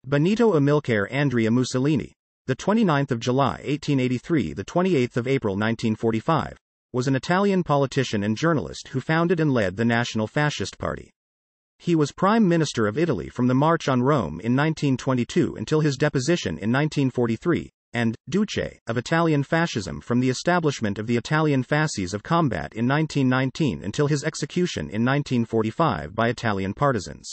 Benito Amilcare Andrea Mussolini, the 29th of July 1883 the 28th of April 1945, was an Italian politician and journalist who founded and led the National Fascist Party. He was Prime Minister of Italy from the March on Rome in 1922 until his deposition in 1943, and Duce of Italian Fascism from the establishment of the Italian Fasces of Combat in 1919 until his execution in 1945 by Italian partisans.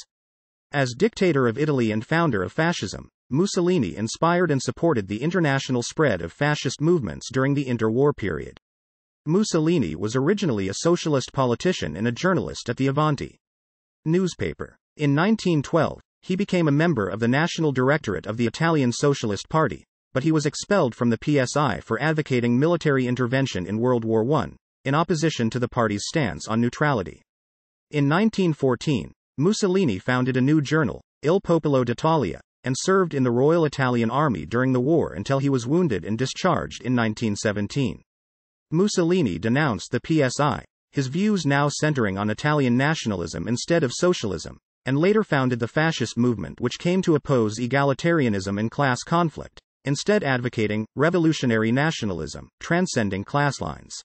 As dictator of Italy and founder of fascism, Mussolini inspired and supported the international spread of fascist movements during the interwar period. Mussolini was originally a socialist politician and a journalist at the Avanti newspaper. In 1912, he became a member of the National Directorate of the Italian Socialist Party, but he was expelled from the PSI for advocating military intervention in World War I, in opposition to the party's stance on neutrality. In 1914, Mussolini founded a new journal, Il Popolo d'Italia, and served in the Royal Italian Army during the war until he was wounded and discharged in 1917. Mussolini denounced the PSI, his views now centering on Italian nationalism instead of socialism, and later founded the fascist movement, which came to oppose egalitarianism and class conflict, instead advocating revolutionary nationalism, transcending class lines.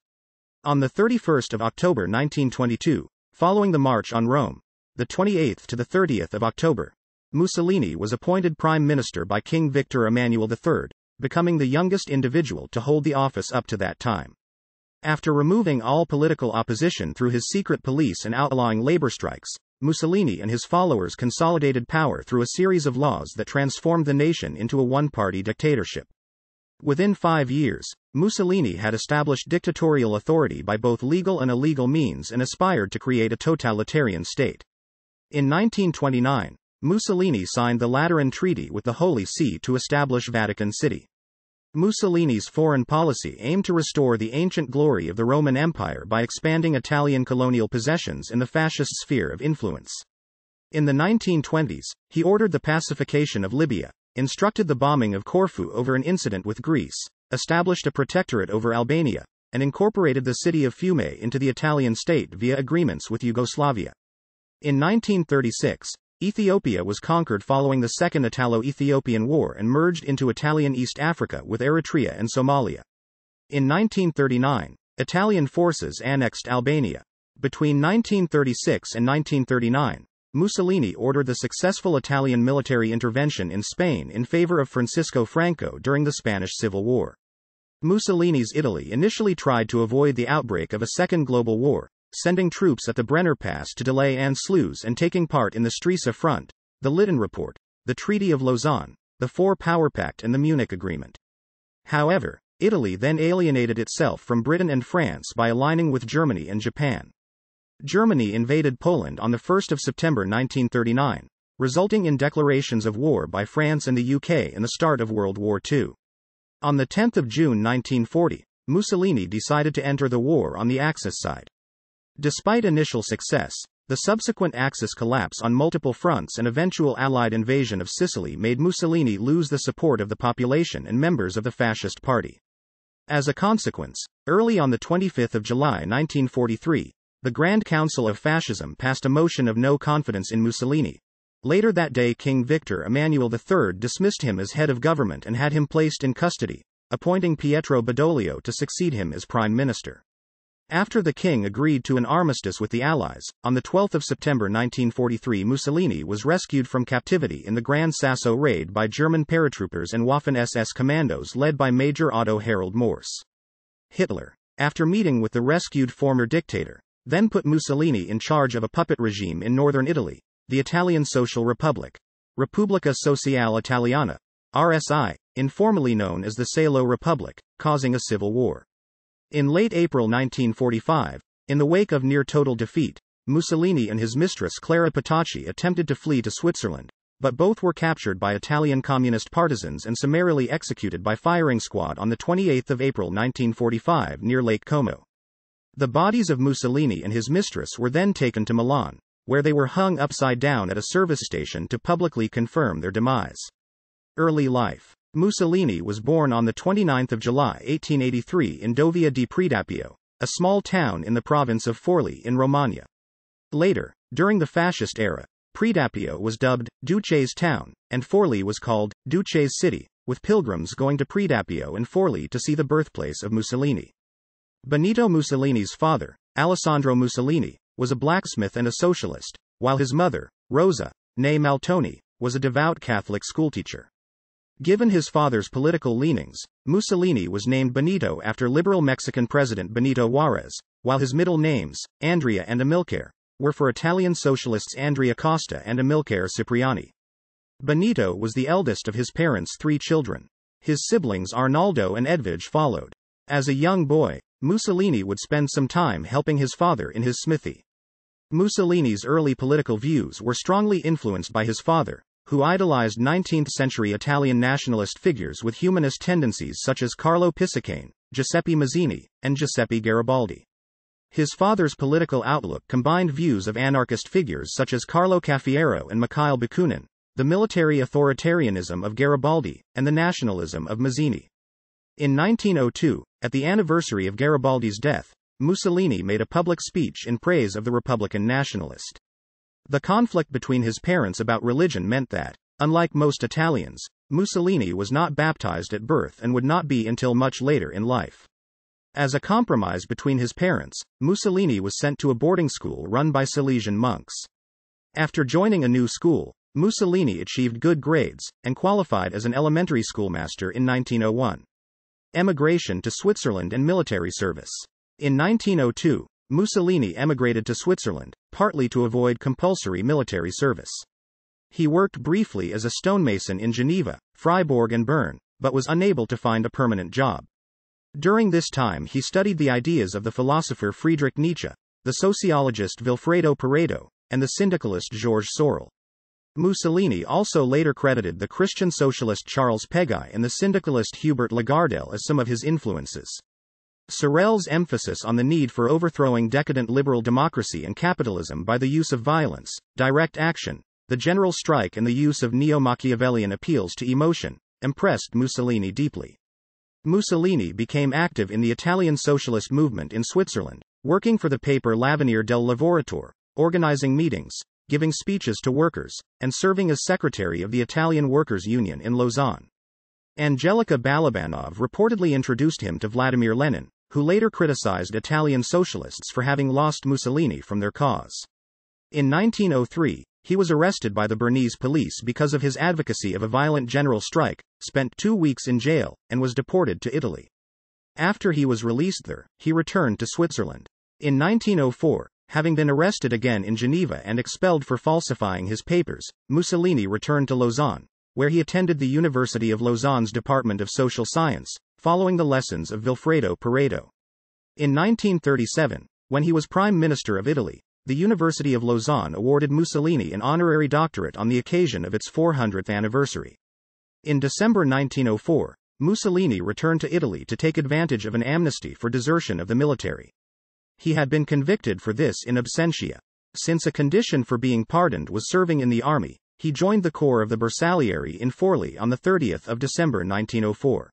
On the 31st of October 1922, following the March on Rome, the 28th to the 30th of October, Mussolini was appointed Prime Minister by King Victor Emmanuel III, becoming the youngest individual to hold the office up to that time. After removing all political opposition through his secret police and outlawing labor strikes, Mussolini and his followers consolidated power through a series of laws that transformed the nation into a one-party dictatorship. Within 5 years, Mussolini had established dictatorial authority by both legal and illegal means and aspired to create a totalitarian state. In 1929, Mussolini signed the Lateran Treaty with the Holy See to establish Vatican City. Mussolini's foreign policy aimed to restore the ancient glory of the Roman Empire by expanding Italian colonial possessions in the fascist sphere of influence. In the 1920s, he ordered the pacification of Libya, instructed the bombing of Corfu over an incident with Greece, established a protectorate over Albania, and incorporated the city of Fiume into the Italian state via agreements with Yugoslavia. In 1936, Ethiopia was conquered following the Second Italo-Ethiopian War and merged into Italian East Africa with Eritrea and Somalia. In 1939, Italian forces annexed Albania. Between 1936 and 1939, Mussolini ordered the successful Italian military intervention in Spain in favor of Francisco Franco during the Spanish Civil War. Mussolini's Italy initially tried to avoid the outbreak of a second global war, sending troops at the Brenner Pass to delay Anschluss and taking part in the Stresa Front, the Lytton Report, the Treaty of Lausanne, the Four-Power Pact and the Munich Agreement. However, Italy then alienated itself from Britain and France by aligning with Germany and Japan. Germany invaded Poland on 1 September 1939, resulting in declarations of war by France and the UK and the start of World War II. On 10 June 1940, Mussolini decided to enter the war on the Axis side. Despite initial success, the subsequent Axis collapse on multiple fronts and eventual Allied invasion of Sicily made Mussolini lose the support of the population and members of the Fascist Party. As a consequence, early on 25 July 1943, the Grand Council of Fascism passed a motion of no confidence in Mussolini. Later that day, King Victor Emmanuel III dismissed him as head of government and had him placed in custody, appointing Pietro Badoglio to succeed him as prime minister. After the king agreed to an armistice with the Allies, on 12 September 1943 Mussolini was rescued from captivity in the Gran Sasso raid by German paratroopers and Waffen-SS commandos led by Major Otto Harald Morse. Hitler, after meeting with the rescued former dictator, then put Mussolini in charge of a puppet regime in northern Italy, the Italian Social Republic, Repubblica Sociale Italiana, RSI, informally known as the Salo Republic, causing a civil war. In late April 1945, in the wake of near-total defeat, Mussolini and his mistress Clara Petacci attempted to flee to Switzerland, but both were captured by Italian communist partisans and summarily executed by firing squad on 28 April 1945 near Lake Como. The bodies of Mussolini and his mistress were then taken to Milan, where they were hung upside down at a service station to publicly confirm their demise. Early life. Mussolini was born on 29 July 1883 in Dovia di Predapio, a small town in the province of Forli in Romagna. Later, during the fascist era, Predappio was dubbed Duce's town, and Forlì was called Duce's city, with pilgrims going to Predappio and Forlì to see the birthplace of Mussolini. Benito Mussolini's father, Alessandro Mussolini, was a blacksmith and a socialist, while his mother, Rosa, née Maltoni, was a devout Catholic schoolteacher. Given his father's political leanings, Mussolini was named Benito after liberal Mexican President Benito Juárez, while his middle names, Andrea and Amilcare, were for Italian socialists Andrea Costa and Amilcare Cipriani. Benito was the eldest of his parents' 3 children. His siblings Arnaldo and Edvige followed. As a young boy, Mussolini would spend some time helping his father in his smithy. Mussolini's early political views were strongly influenced by his father, who idolized 19th-century Italian nationalist figures with humanist tendencies such as Carlo Pisacane, Giuseppe Mazzini, and Giuseppe Garibaldi. His father's political outlook combined views of anarchist figures such as Carlo Cafiero and Mikhail Bakunin, the military authoritarianism of Garibaldi, and the nationalism of Mazzini. In 1902, at the anniversary of Garibaldi's death, Mussolini made a public speech in praise of the Republican nationalist. The conflict between his parents about religion meant that, unlike most Italians, Mussolini was not baptized at birth and would not be until much later in life. As a compromise between his parents, Mussolini was sent to a boarding school run by Salesian monks. After joining a new school, Mussolini achieved good grades, and qualified as an elementary schoolmaster in 1901. Emigration to Switzerland and military service. In 1902, Mussolini emigrated to Switzerland, partly to avoid compulsory military service. He worked briefly as a stonemason in Geneva, Freiburg and Bern, but was unable to find a permanent job. During this time he studied the ideas of the philosopher Friedrich Nietzsche, the sociologist Vilfredo Pareto, and the syndicalist Georges Sorel. Mussolini also later credited the Christian socialist Charles Peguy and the syndicalist Hubert Lagardelle as some of his influences. Sorel's emphasis on the need for overthrowing decadent liberal democracy and capitalism by the use of violence, direct action, the general strike and the use of neo-Machiavellian appeals to emotion, impressed Mussolini deeply. Mussolini became active in the Italian socialist movement in Switzerland, working for the paper L'Avenir del Lavoratore, organizing meetings, giving speeches to workers, and serving as secretary of the Italian Workers' Union in Lausanne. Angelika Balabanov reportedly introduced him to Vladimir Lenin, who later criticized Italian socialists for having lost Mussolini from their cause. In 1903, he was arrested by the Bernese police because of his advocacy of a violent general strike, spent 2 weeks in jail, and was deported to Italy. After he was released there, he returned to Switzerland. In 1904, having been arrested again in Geneva and expelled for falsifying his papers, Mussolini returned to Lausanne, where he attended the University of Lausanne's Department of Social Science, following the lessons of Vilfredo Pareto. In 1937, when he was Prime Minister of Italy, the University of Lausanne awarded Mussolini an honorary doctorate on the occasion of its 400th anniversary. In December 1904, Mussolini returned to Italy to take advantage of an amnesty for desertion of the military. He had been convicted for this in absentia. Since a condition for being pardoned was serving in the army, he joined the corps of the Bersaglieri in Forlì on 30 December 1904.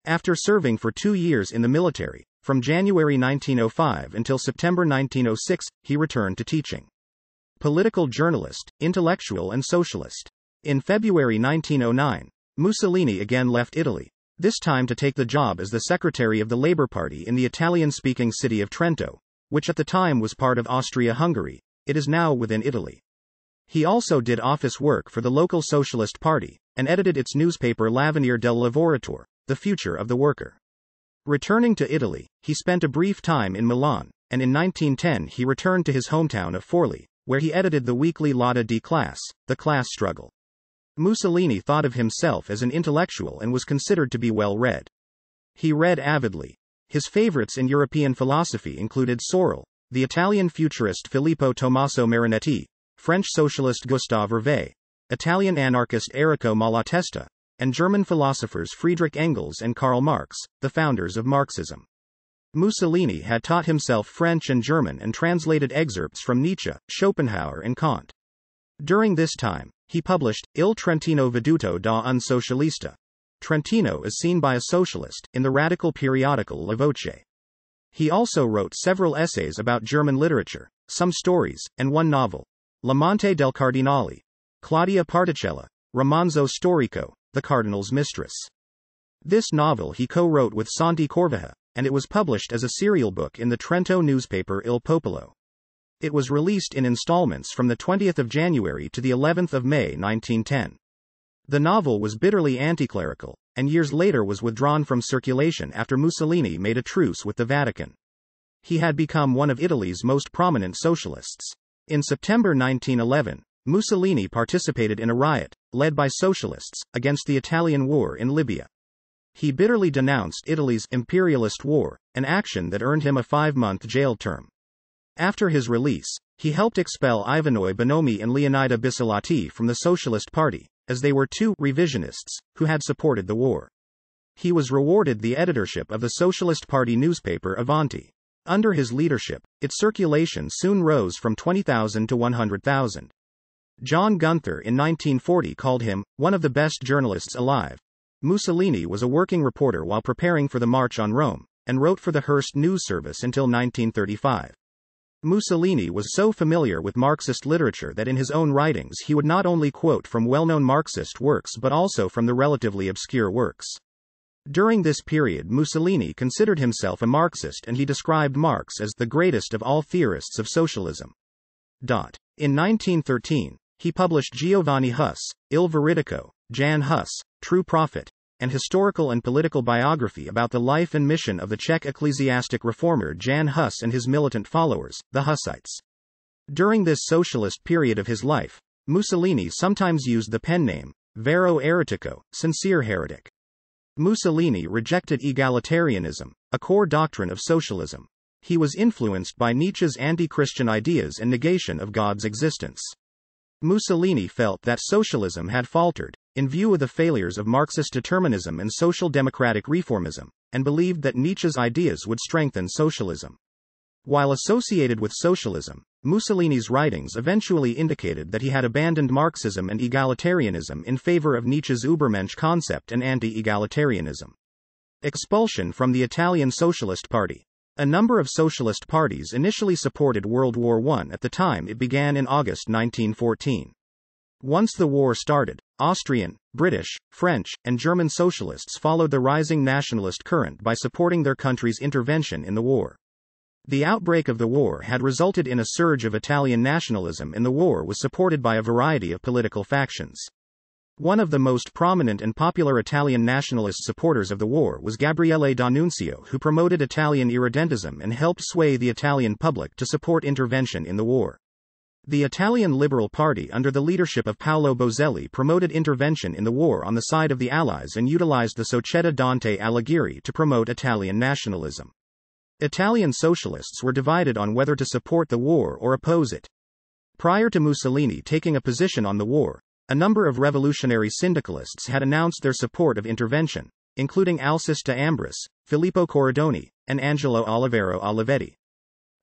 After serving for 2 years in the military, from January 1905 until September 1906, he returned to teaching. Political journalist, intellectual and socialist. In February 1909, Mussolini again left Italy, this time to take the job as the secretary of the Labour Party in the Italian-speaking city of Trento, which at the time was part of Austria-Hungary. It is now within Italy. He also did office work for the local Socialist Party, and edited its newspaper L'Avenir del Lavoratore, the future of the worker. Returning to Italy, he spent a brief time in Milan, and in 1910 he returned to his hometown of Forlì, where he edited the weekly Lotta di Classe, the class struggle. Mussolini thought of himself as an intellectual and was considered to be well-read. He read avidly. His favorites in European philosophy included Sorel, the Italian futurist Filippo Tommaso Marinetti, French socialist Gustave Hervé, Italian anarchist Enrico Malatesta, and German philosophers Friedrich Engels and Karl Marx, the founders of Marxism. Mussolini had taught himself French and German and translated excerpts from Nietzsche, Schopenhauer and Kant. During this time, he published Il Trentino veduto da un socialista. Trentino is seen by a socialist, in the radical periodical La Voce. He also wrote several essays about German literature, some stories, and one novel. L'amante del Cardinale, Claudia Particella, Romanzo Storico, The Cardinal's Mistress. This novel he co-wrote with Santi Corveja, and it was published as a serial book in the Trento newspaper Il Popolo. It was released in installments from the 20th of January to the 11th of May 1910. The novel was bitterly anti-clerical, and years later was withdrawn from circulation after Mussolini made a truce with the Vatican. He had become one of Italy's most prominent socialists. In September 1911, Mussolini participated in a riot, led by socialists, against the Italian war in Libya. He bitterly denounced Italy's imperialist war, an action that earned him a 5-month jail term. After his release, he helped expel Ivanoe Bonomi and Leonida Bissolati from the Socialist Party, as they were two revisionists who had supported the war. He was rewarded the editorship of the Socialist Party newspaper Avanti. Under his leadership, its circulation soon rose from 20,000 to 100,000. John Gunther in 1940 called him one of the best journalists alive. Mussolini was a working reporter while preparing for the March on Rome, and wrote for the Hearst News Service until 1935. Mussolini was so familiar with Marxist literature that in his own writings he would not only quote from well-known Marxist works but also from the relatively obscure works. During this period, Mussolini considered himself a Marxist, and he described Marx as the greatest of all theorists of socialism. In 1913, he published Giovanni Huss, Il Veridico, Jan Hus, True Prophet, an historical and political biography about the life and mission of the Czech ecclesiastic reformer Jan Hus and his militant followers, the Hussites. During this socialist period of his life, Mussolini sometimes used the pen name, Vero Eretico, sincere heretic. Mussolini rejected egalitarianism, a core doctrine of socialism. He was influenced by Nietzsche's anti-Christian ideas and negation of God's existence. Mussolini felt that socialism had faltered, in view of the failures of Marxist determinism and social democratic reformism, and believed that Nietzsche's ideas would strengthen socialism. While associated with socialism, Mussolini's writings eventually indicated that he had abandoned Marxism and egalitarianism in favor of Nietzsche's Übermensch concept and anti-egalitarianism. Expulsion from the Italian Socialist Party. A number of socialist parties initially supported World War I at the time it began in August 1914. Once the war started, Austrian, British, French, and German socialists followed the rising nationalist current by supporting their country's intervention in the war. The outbreak of the war had resulted in a surge of Italian nationalism, and the war was supported by a variety of political factions. One of the most prominent and popular Italian nationalist supporters of the war was Gabriele D'Annunzio, who promoted Italian irredentism and helped sway the Italian public to support intervention in the war. The Italian Liberal Party under the leadership of Paolo Boselli promoted intervention in the war on the side of the Allies and utilized the Società Dante Alighieri to promote Italian nationalism. Italian socialists were divided on whether to support the war or oppose it. Prior to Mussolini taking a position on the war, a number of revolutionary syndicalists had announced their support of intervention, including Alceste de Ambris, Filippo Corridoni, and Angelo Olivero Olivetti.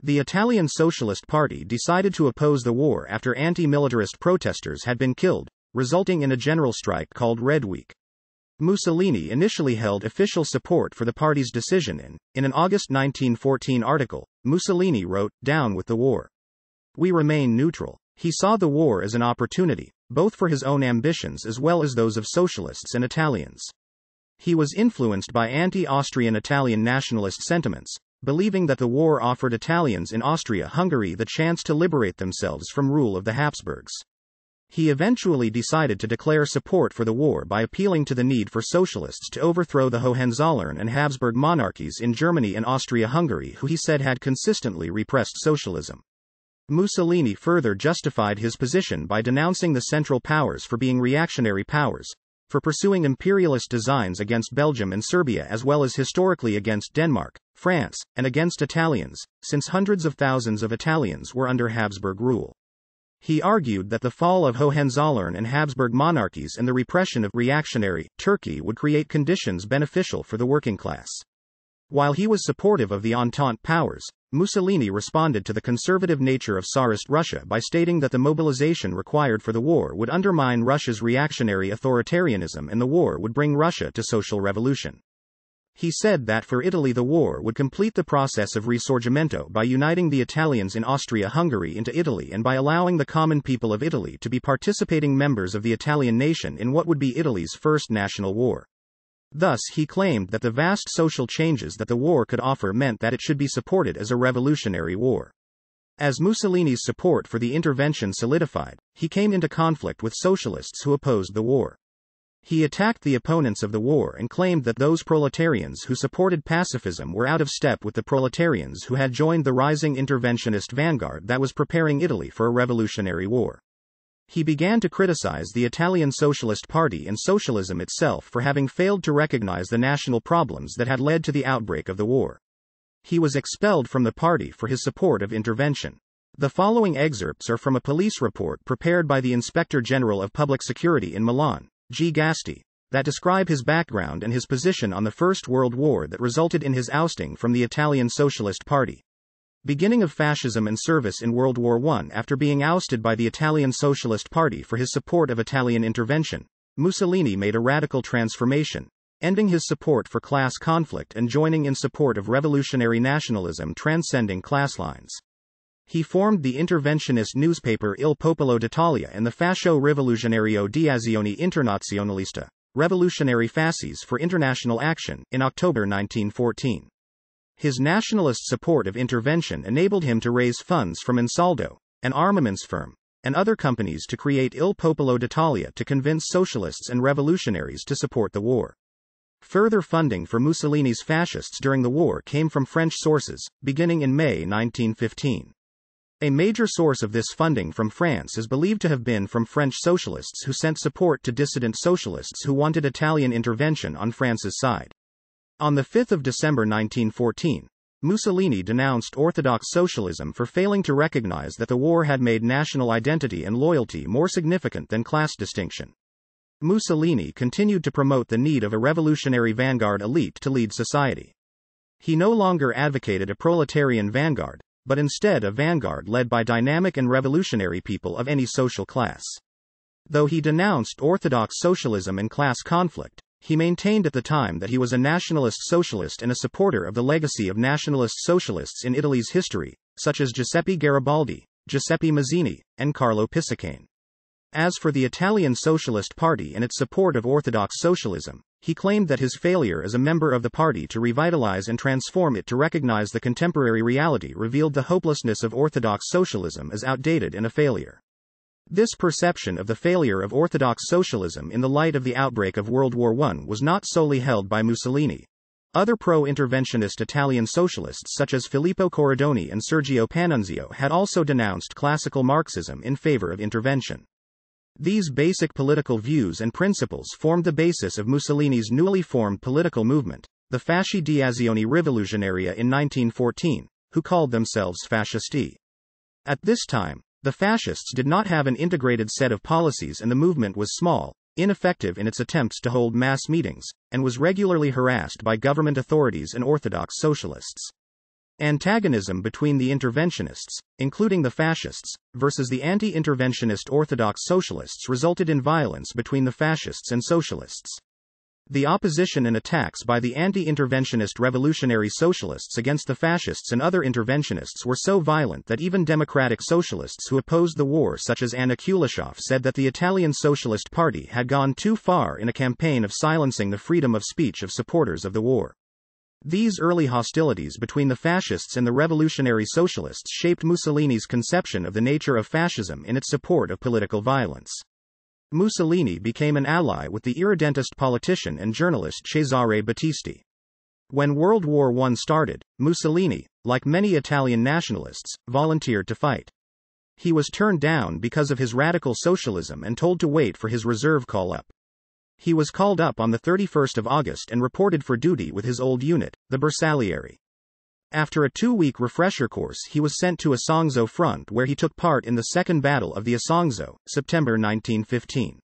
The Italian Socialist Party decided to oppose the war after anti-militarist protesters had been killed, resulting in a general strike called Red Week. Mussolini initially held official support for the party's decision in an August 1914 article, Mussolini wrote, "Down with the war. We remain neutral." He saw the war as an opportunity, both for his own ambitions as well as those of socialists and Italians. He was influenced by anti-Austrian Italian nationalist sentiments, believing that the war offered Italians in Austria-Hungary the chance to liberate themselves from rule of the Habsburgs. He eventually decided to declare support for the war by appealing to the need for socialists to overthrow the Hohenzollern and Habsburg monarchies in Germany and Austria-Hungary, who he said had consistently repressed socialism. Mussolini further justified his position by denouncing the Central Powers for being reactionary powers, for pursuing imperialist designs against Belgium and Serbia, as well as historically against Denmark, France, and against Italians, since hundreds of thousands of Italians were under Habsburg rule. He argued that the fall of Hohenzollern and Habsburg monarchies and the repression of reactionary Turkey would create conditions beneficial for the working class. While he was supportive of the Entente powers, Mussolini responded to the conservative nature of Tsarist Russia by stating that the mobilization required for the war would undermine Russia's reactionary authoritarianism and the war would bring Russia to social revolution. He said that for Italy the war would complete the process of risorgimento by uniting the Italians in Austria-Hungary into Italy and by allowing the common people of Italy to be participating members of the Italian nation in what would be Italy's first national war. Thus, he claimed that the vast social changes that the war could offer meant that it should be supported as a revolutionary war. As Mussolini's support for the intervention solidified, he came into conflict with socialists who opposed the war. He attacked the opponents of the war and claimed that those proletarians who supported pacifism were out of step with the proletarians who had joined the rising interventionist vanguard that was preparing Italy for a revolutionary war. He began to criticize the Italian Socialist Party and socialism itself for having failed to recognize the national problems that had led to the outbreak of the war. He was expelled from the party for his support of intervention. The following excerpts are from a police report prepared by the Inspector General of Public Security in Milan, G. Gasti, that describe his background and his position on the First World War that resulted in his ousting from the Italian Socialist Party. Beginning of fascism and service in World War I. After being ousted by the Italian Socialist Party for his support of Italian intervention, Mussolini made a radical transformation, ending his support for class conflict and joining in support of revolutionary nationalism transcending class lines. He formed the interventionist newspaper Il Popolo d'Italia and the Fascio Rivoluzionario di Azione Internazionalista, Revolutionary Fasces for International Action, in October 1914. His nationalist support of intervention enabled him to raise funds from Ansaldo, an armaments firm, and other companies to create Il Popolo d'Italia to convince socialists and revolutionaries to support the war. Further funding for Mussolini's fascists during the war came from French sources, beginning in May 1915. A major source of this funding from France is believed to have been from French socialists who sent support to dissident socialists who wanted Italian intervention on France's side. On 5 December 1914, Mussolini denounced Orthodox socialism for failing to recognize that the war had made national identity and loyalty more significant than class distinction. Mussolini continued to promote the need of a revolutionary vanguard elite to lead society. He no longer advocated a proletarian vanguard, but instead a vanguard led by dynamic and revolutionary people of any social class. Though he denounced orthodox socialism and class conflict, he maintained at the time that he was a nationalist socialist and a supporter of the legacy of nationalist socialists in Italy's history, such as Giuseppe Garibaldi, Giuseppe Mazzini, and Carlo Pisacane. As for the Italian Socialist Party and its support of orthodox socialism, he claimed that his failure as a member of the party to revitalize and transform it to recognize the contemporary reality revealed the hopelessness of orthodox socialism as outdated and a failure. This perception of the failure of orthodox socialism in the light of the outbreak of World War I was not solely held by Mussolini. Other pro-interventionist Italian socialists such as Filippo Corridoni and Sergio Panunzio had also denounced classical Marxism in favor of intervention. These basic political views and principles formed the basis of Mussolini's newly formed political movement, the Fasci di Azione Rivoluzionaria in 1914, who called themselves fascisti. At this time, the fascists did not have an integrated set of policies and the movement was small, ineffective in its attempts to hold mass meetings, and was regularly harassed by government authorities and orthodox socialists. Antagonism between the interventionists, including the fascists, versus the anti-interventionist orthodox socialists resulted in violence between the fascists and socialists. The opposition and attacks by the anti-interventionist revolutionary socialists against the fascists and other interventionists were so violent that even democratic socialists who opposed the war such as Anna Kuleshov said that the Italian Socialist Party had gone too far in a campaign of silencing the freedom of speech of supporters of the war. These early hostilities between the fascists and the revolutionary socialists shaped Mussolini's conception of the nature of fascism in its support of political violence. Mussolini became an ally with the irredentist politician and journalist Cesare Battisti. When World War I started, Mussolini, like many Italian nationalists, volunteered to fight. He was turned down because of his radical socialism and told to wait for his reserve call-up. He was called up on 31 August and reported for duty with his old unit, the Bersaglieri. After a 2-week refresher course he was sent to Isonzo front where he took part in the Second Battle of the Isonzo, September 1915.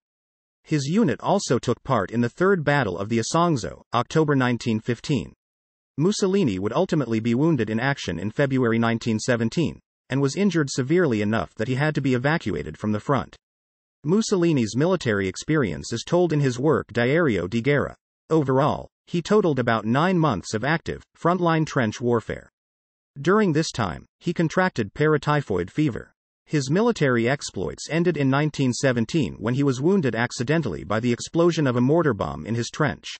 His unit also took part in the Third Battle of the Isonzo, October 1915. Mussolini would ultimately be wounded in action in February 1917, and was injured severely enough that he had to be evacuated from the front. Mussolini's military experience is told in his work Diario di Guerra. Overall, He totaled about 9 months of active, frontline trench warfare. During this time, he contracted paratyphoid fever. His military exploits ended in 1917 when he was wounded accidentally by the explosion of a mortar bomb in his trench.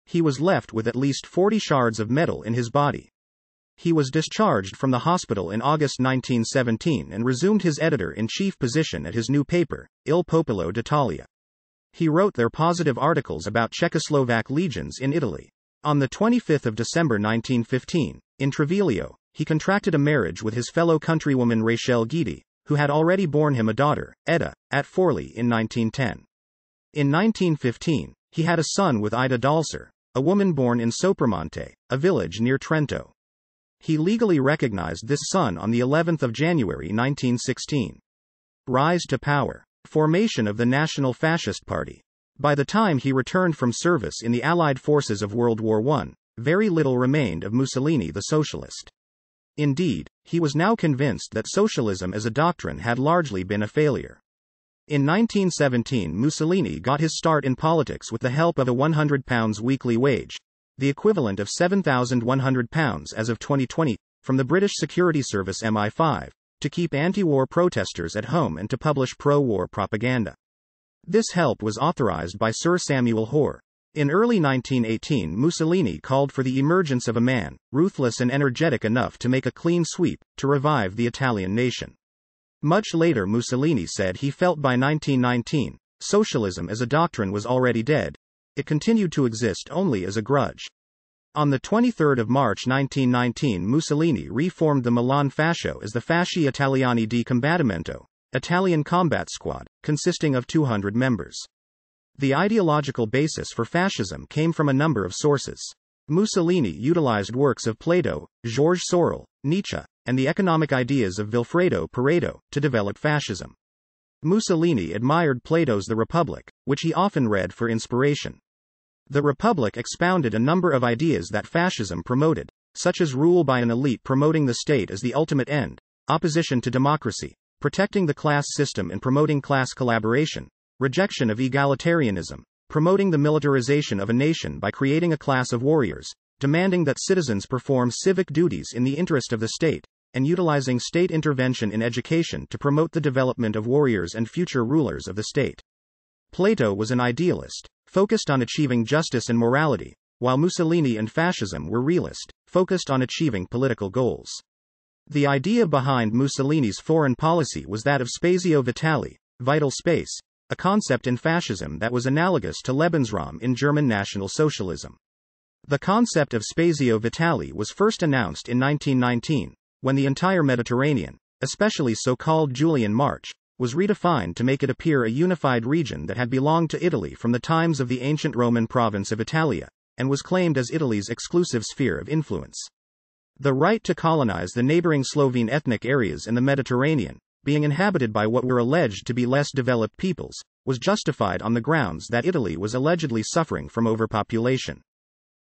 He was left with at least 40 shards of metal in his body. He was discharged from the hospital in August 1917 and resumed his editor-in-chief position at his new paper, Il Popolo d'Italia. He wrote their positive articles about Czechoslovak legions in Italy. On the 25th of December 1915, in Treviglio, he contracted a marriage with his fellow countrywoman Rachel Guidi, who had already borne him a daughter, Edda, at Forli in 1910. In 1915, he had a son with Ida Dalser, a woman born in Sopramonte, a village near Trento. He legally recognized this son on the 11th of January 1916. Rise to power. Formation of the National Fascist Party. By the time he returned from service in the Allied forces of World War I, very little remained of Mussolini the socialist. Indeed, he was now convinced that socialism as a doctrine had largely been a failure. In 1917, Mussolini got his start in politics with the help of a £100 weekly wage, the equivalent of £7,100 as of 2020, from the British security service MI5, to keep anti-war protesters at home and to publish pro-war propaganda. This help was authorized by Sir Samuel Hoare. In early 1918, Mussolini called for the emergence of a man, ruthless and energetic enough to make a clean sweep, to revive the Italian nation. Much later, Mussolini said he felt by 1919, socialism as a doctrine was already dead. It continued to exist only as a grudge. On the 23rd of March 1919, Mussolini reformed the Milan Fascio as the Fasci Italiani di Combattimento, Italian Combat Squad, consisting of 200 members. The ideological basis for fascism came from a number of sources. Mussolini utilized works of Plato, Georges Sorel, Nietzsche, and the economic ideas of Vilfredo Pareto to develop fascism. Mussolini admired Plato's The Republic, which he often read for inspiration. The Republic expounded a number of ideas that fascism promoted, such as rule by an elite promoting the state as the ultimate end, opposition to democracy, protecting the class system and promoting class collaboration, rejection of egalitarianism, promoting the militarization of a nation by creating a class of warriors, demanding that citizens perform civic duties in the interest of the state, and utilizing state intervention in education to promote the development of warriors and future rulers of the state. Plato was an idealist, focused on achieving justice and morality, while Mussolini and fascism were realist, focused on achieving political goals. The idea behind Mussolini's foreign policy was that of spazio vitale, vital space, a concept in fascism that was analogous to Lebensraum in German National Socialism. The concept of spazio vitale was first announced in 1919, when the entire Mediterranean, especially so-called Julian March, was redefined to make it appear a unified region that had belonged to Italy from the times of the ancient Roman province of Italia, and was claimed as Italy's exclusive sphere of influence. The right to colonize the neighboring Slovene ethnic areas in the Mediterranean, being inhabited by what were alleged to be less developed peoples, was justified on the grounds that Italy was allegedly suffering from overpopulation.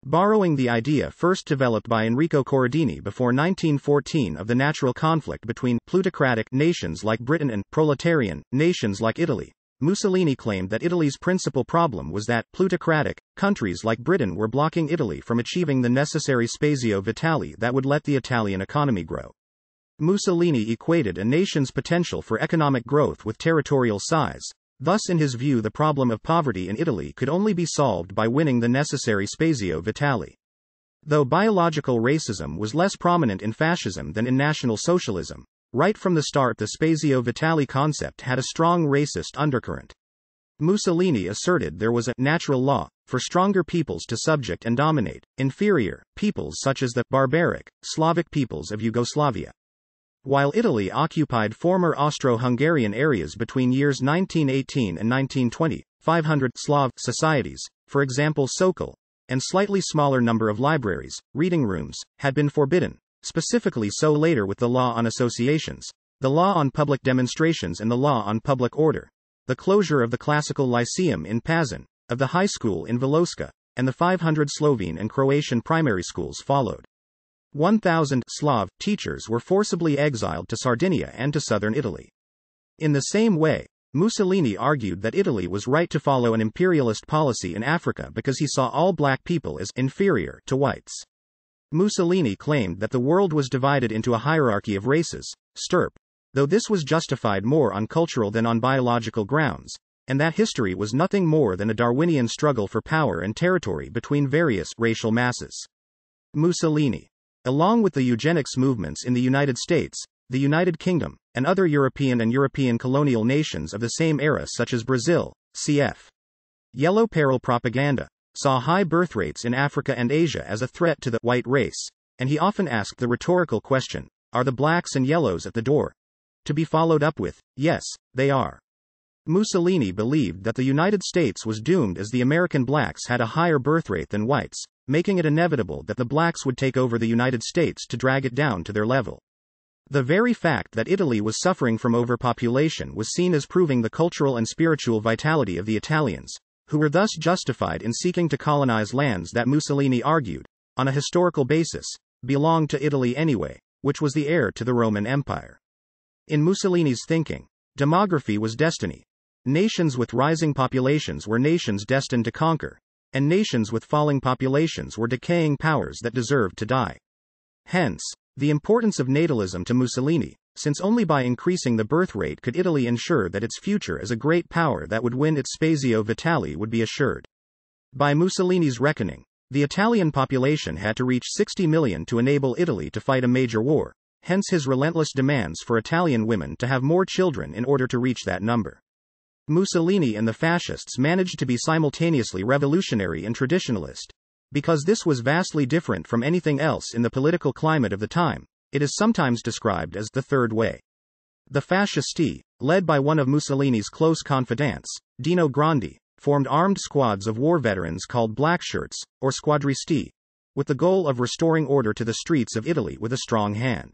Borrowing the idea first developed by Enrico Corradini before 1914 of the natural conflict between plutocratic nations like Britain and proletarian nations like Italy, Mussolini claimed that Italy's principal problem was that plutocratic countries like Britain were blocking Italy from achieving the necessary spazio vitale that would let the Italian economy grow. Mussolini equated a nation's potential for economic growth with territorial size. Thus, in his view, the problem of poverty in Italy could only be solved by winning the necessary spazio vitale. Though biological racism was less prominent in fascism than in National Socialism, right from the start the spazio vitale concept had a strong racist undercurrent. Mussolini asserted there was a natural law for stronger peoples to subject and dominate inferior peoples such as the barbaric Slavic peoples of Yugoslavia. While Italy occupied former Austro-Hungarian areas between years 1918 and 1920, 500 Slav societies, for example Sokol, and slightly smaller number of libraries, reading rooms, had been forbidden, specifically so later with the Law on Associations, the Law on Public Demonstrations and the Law on Public Order, the closure of the Classical Lyceum in Pazin, of the High School in Veloska, and the 500 Slovene and Croatian primary schools followed. 1,000 Slav teachers were forcibly exiled to Sardinia and to southern Italy. In the same way, Mussolini argued that Italy was right to follow an imperialist policy in Africa because he saw all black people as inferior to whites. Mussolini claimed that the world was divided into a hierarchy of races, stirpe, though this was justified more on cultural than on biological grounds, and that history was nothing more than a Darwinian struggle for power and territory between various racial masses. Mussolini, along with the eugenics movements in the United States, the United Kingdom, and other European and European colonial nations of the same era such as Brazil, cf. Yellow Peril propaganda, saw high birth rates in Africa and Asia as a threat to the white race, and he often asked the rhetorical question, "Are the blacks and yellows at the door?" To be followed up with, "Yes, they are." Mussolini believed that the United States was doomed as the American blacks had a higher birth rate than whites, making it inevitable that the blacks would take over the United States to drag it down to their level. The very fact that Italy was suffering from overpopulation was seen as proving the cultural and spiritual vitality of the Italians, who were thus justified in seeking to colonize lands that Mussolini argued, on a historical basis, belonged to Italy anyway, which was the heir to the Roman Empire. In Mussolini's thinking, demography was destiny. Nations with rising populations were nations destined to conquer, and nations with falling populations were decaying powers that deserved to die. Hence, the importance of natalism to Mussolini, since only by increasing the birth rate could Italy ensure that its future as a great power that would win its spazio vitale would be assured. By Mussolini's reckoning, the Italian population had to reach 60 million to enable Italy to fight a major war, hence his relentless demands for Italian women to have more children in order to reach that number. Mussolini and the fascists managed to be simultaneously revolutionary and traditionalist. Because this was vastly different from anything else in the political climate of the time, it is sometimes described as the Third Way. The Fascisti, led by one of Mussolini's close confidants, Dino Grandi, formed armed squads of war veterans called Blackshirts, or Squadristi, with the goal of restoring order to the streets of Italy with a strong hand.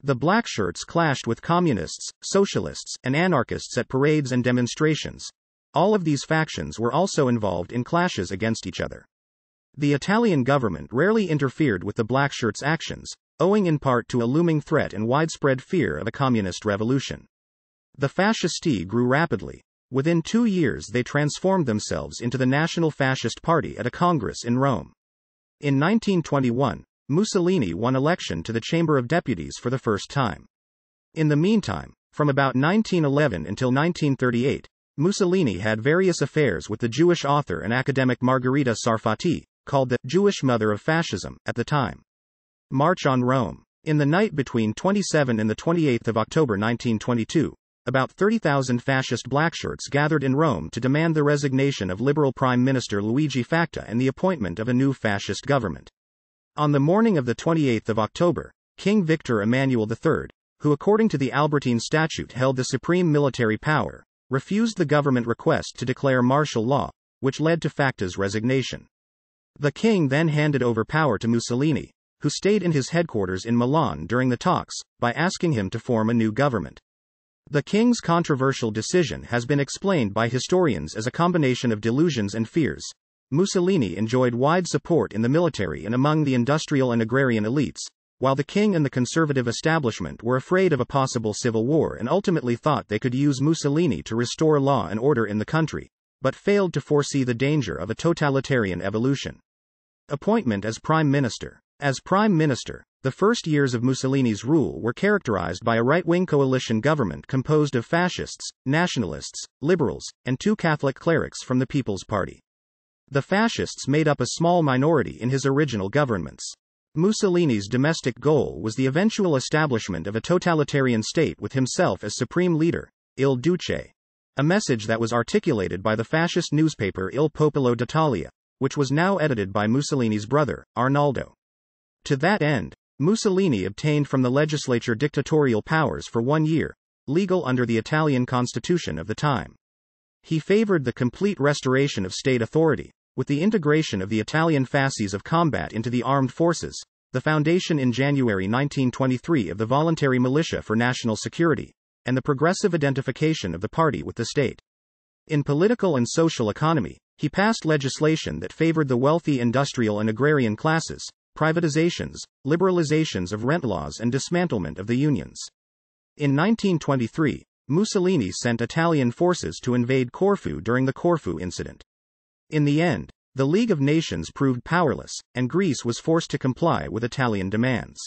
The Blackshirts clashed with communists, socialists, and anarchists at parades and demonstrations. All of these factions were also involved in clashes against each other. The Italian government rarely interfered with the Blackshirts' actions, owing in part to a looming threat and widespread fear of a communist revolution. The Fascisti grew rapidly. Within 2 years they transformed themselves into the National Fascist Party at a congress in Rome. In 1921, Mussolini won election to the Chamber of Deputies for the first time. In the meantime, from about 1911 until 1938, Mussolini had various affairs with the Jewish author and academic Margherita Sarfatti, called the Jewish Mother of Fascism, at the time. March on Rome. In the night between 27 and 28 October 1922, about 30,000 fascist blackshirts gathered in Rome to demand the resignation of Liberal Prime Minister Luigi Facta and the appointment of a new fascist government. On the morning of 28 October, King Victor Emmanuel III, who according to the Albertine Statute held the supreme military power, refused the government request to declare martial law, which led to Facta's resignation. The king then handed over power to Mussolini, who stayed in his headquarters in Milan during the talks, by asking him to form a new government. The king's controversial decision has been explained by historians as a combination of delusions and fears. Mussolini enjoyed wide support in the military and among the industrial and agrarian elites, while the king and the conservative establishment were afraid of a possible civil war and ultimately thought they could use Mussolini to restore law and order in the country, but failed to foresee the danger of a totalitarian evolution. Appointment as Prime Minister. As Prime Minister, the first years of Mussolini's rule were characterized by a right-wing coalition government composed of fascists, nationalists, liberals, and 2 Catholic clerics from the People's Party. The fascists made up a small minority in his original governments. Mussolini's domestic goal was the eventual establishment of a totalitarian state with himself as supreme leader, Il Duce, a message that was articulated by the fascist newspaper Il Popolo d'Italia, which was now edited by Mussolini's brother, Arnaldo. To that end, Mussolini obtained from the legislature dictatorial powers for 1 year, legal under the Italian constitution of the time. He favored the complete restoration of state authority, with the integration of the Italian Fasces of Combat into the armed forces, the foundation in January 1923 of the Voluntary Militia for National Security, and the progressive identification of the party with the state. In political and social economy, he passed legislation that favored the wealthy industrial and agrarian classes, privatizations, liberalizations of rent laws and dismantlement of the unions. In 1923, Mussolini sent Italian forces to invade Corfu during the Corfu incident. In the end, the League of Nations proved powerless, and Greece was forced to comply with Italian demands.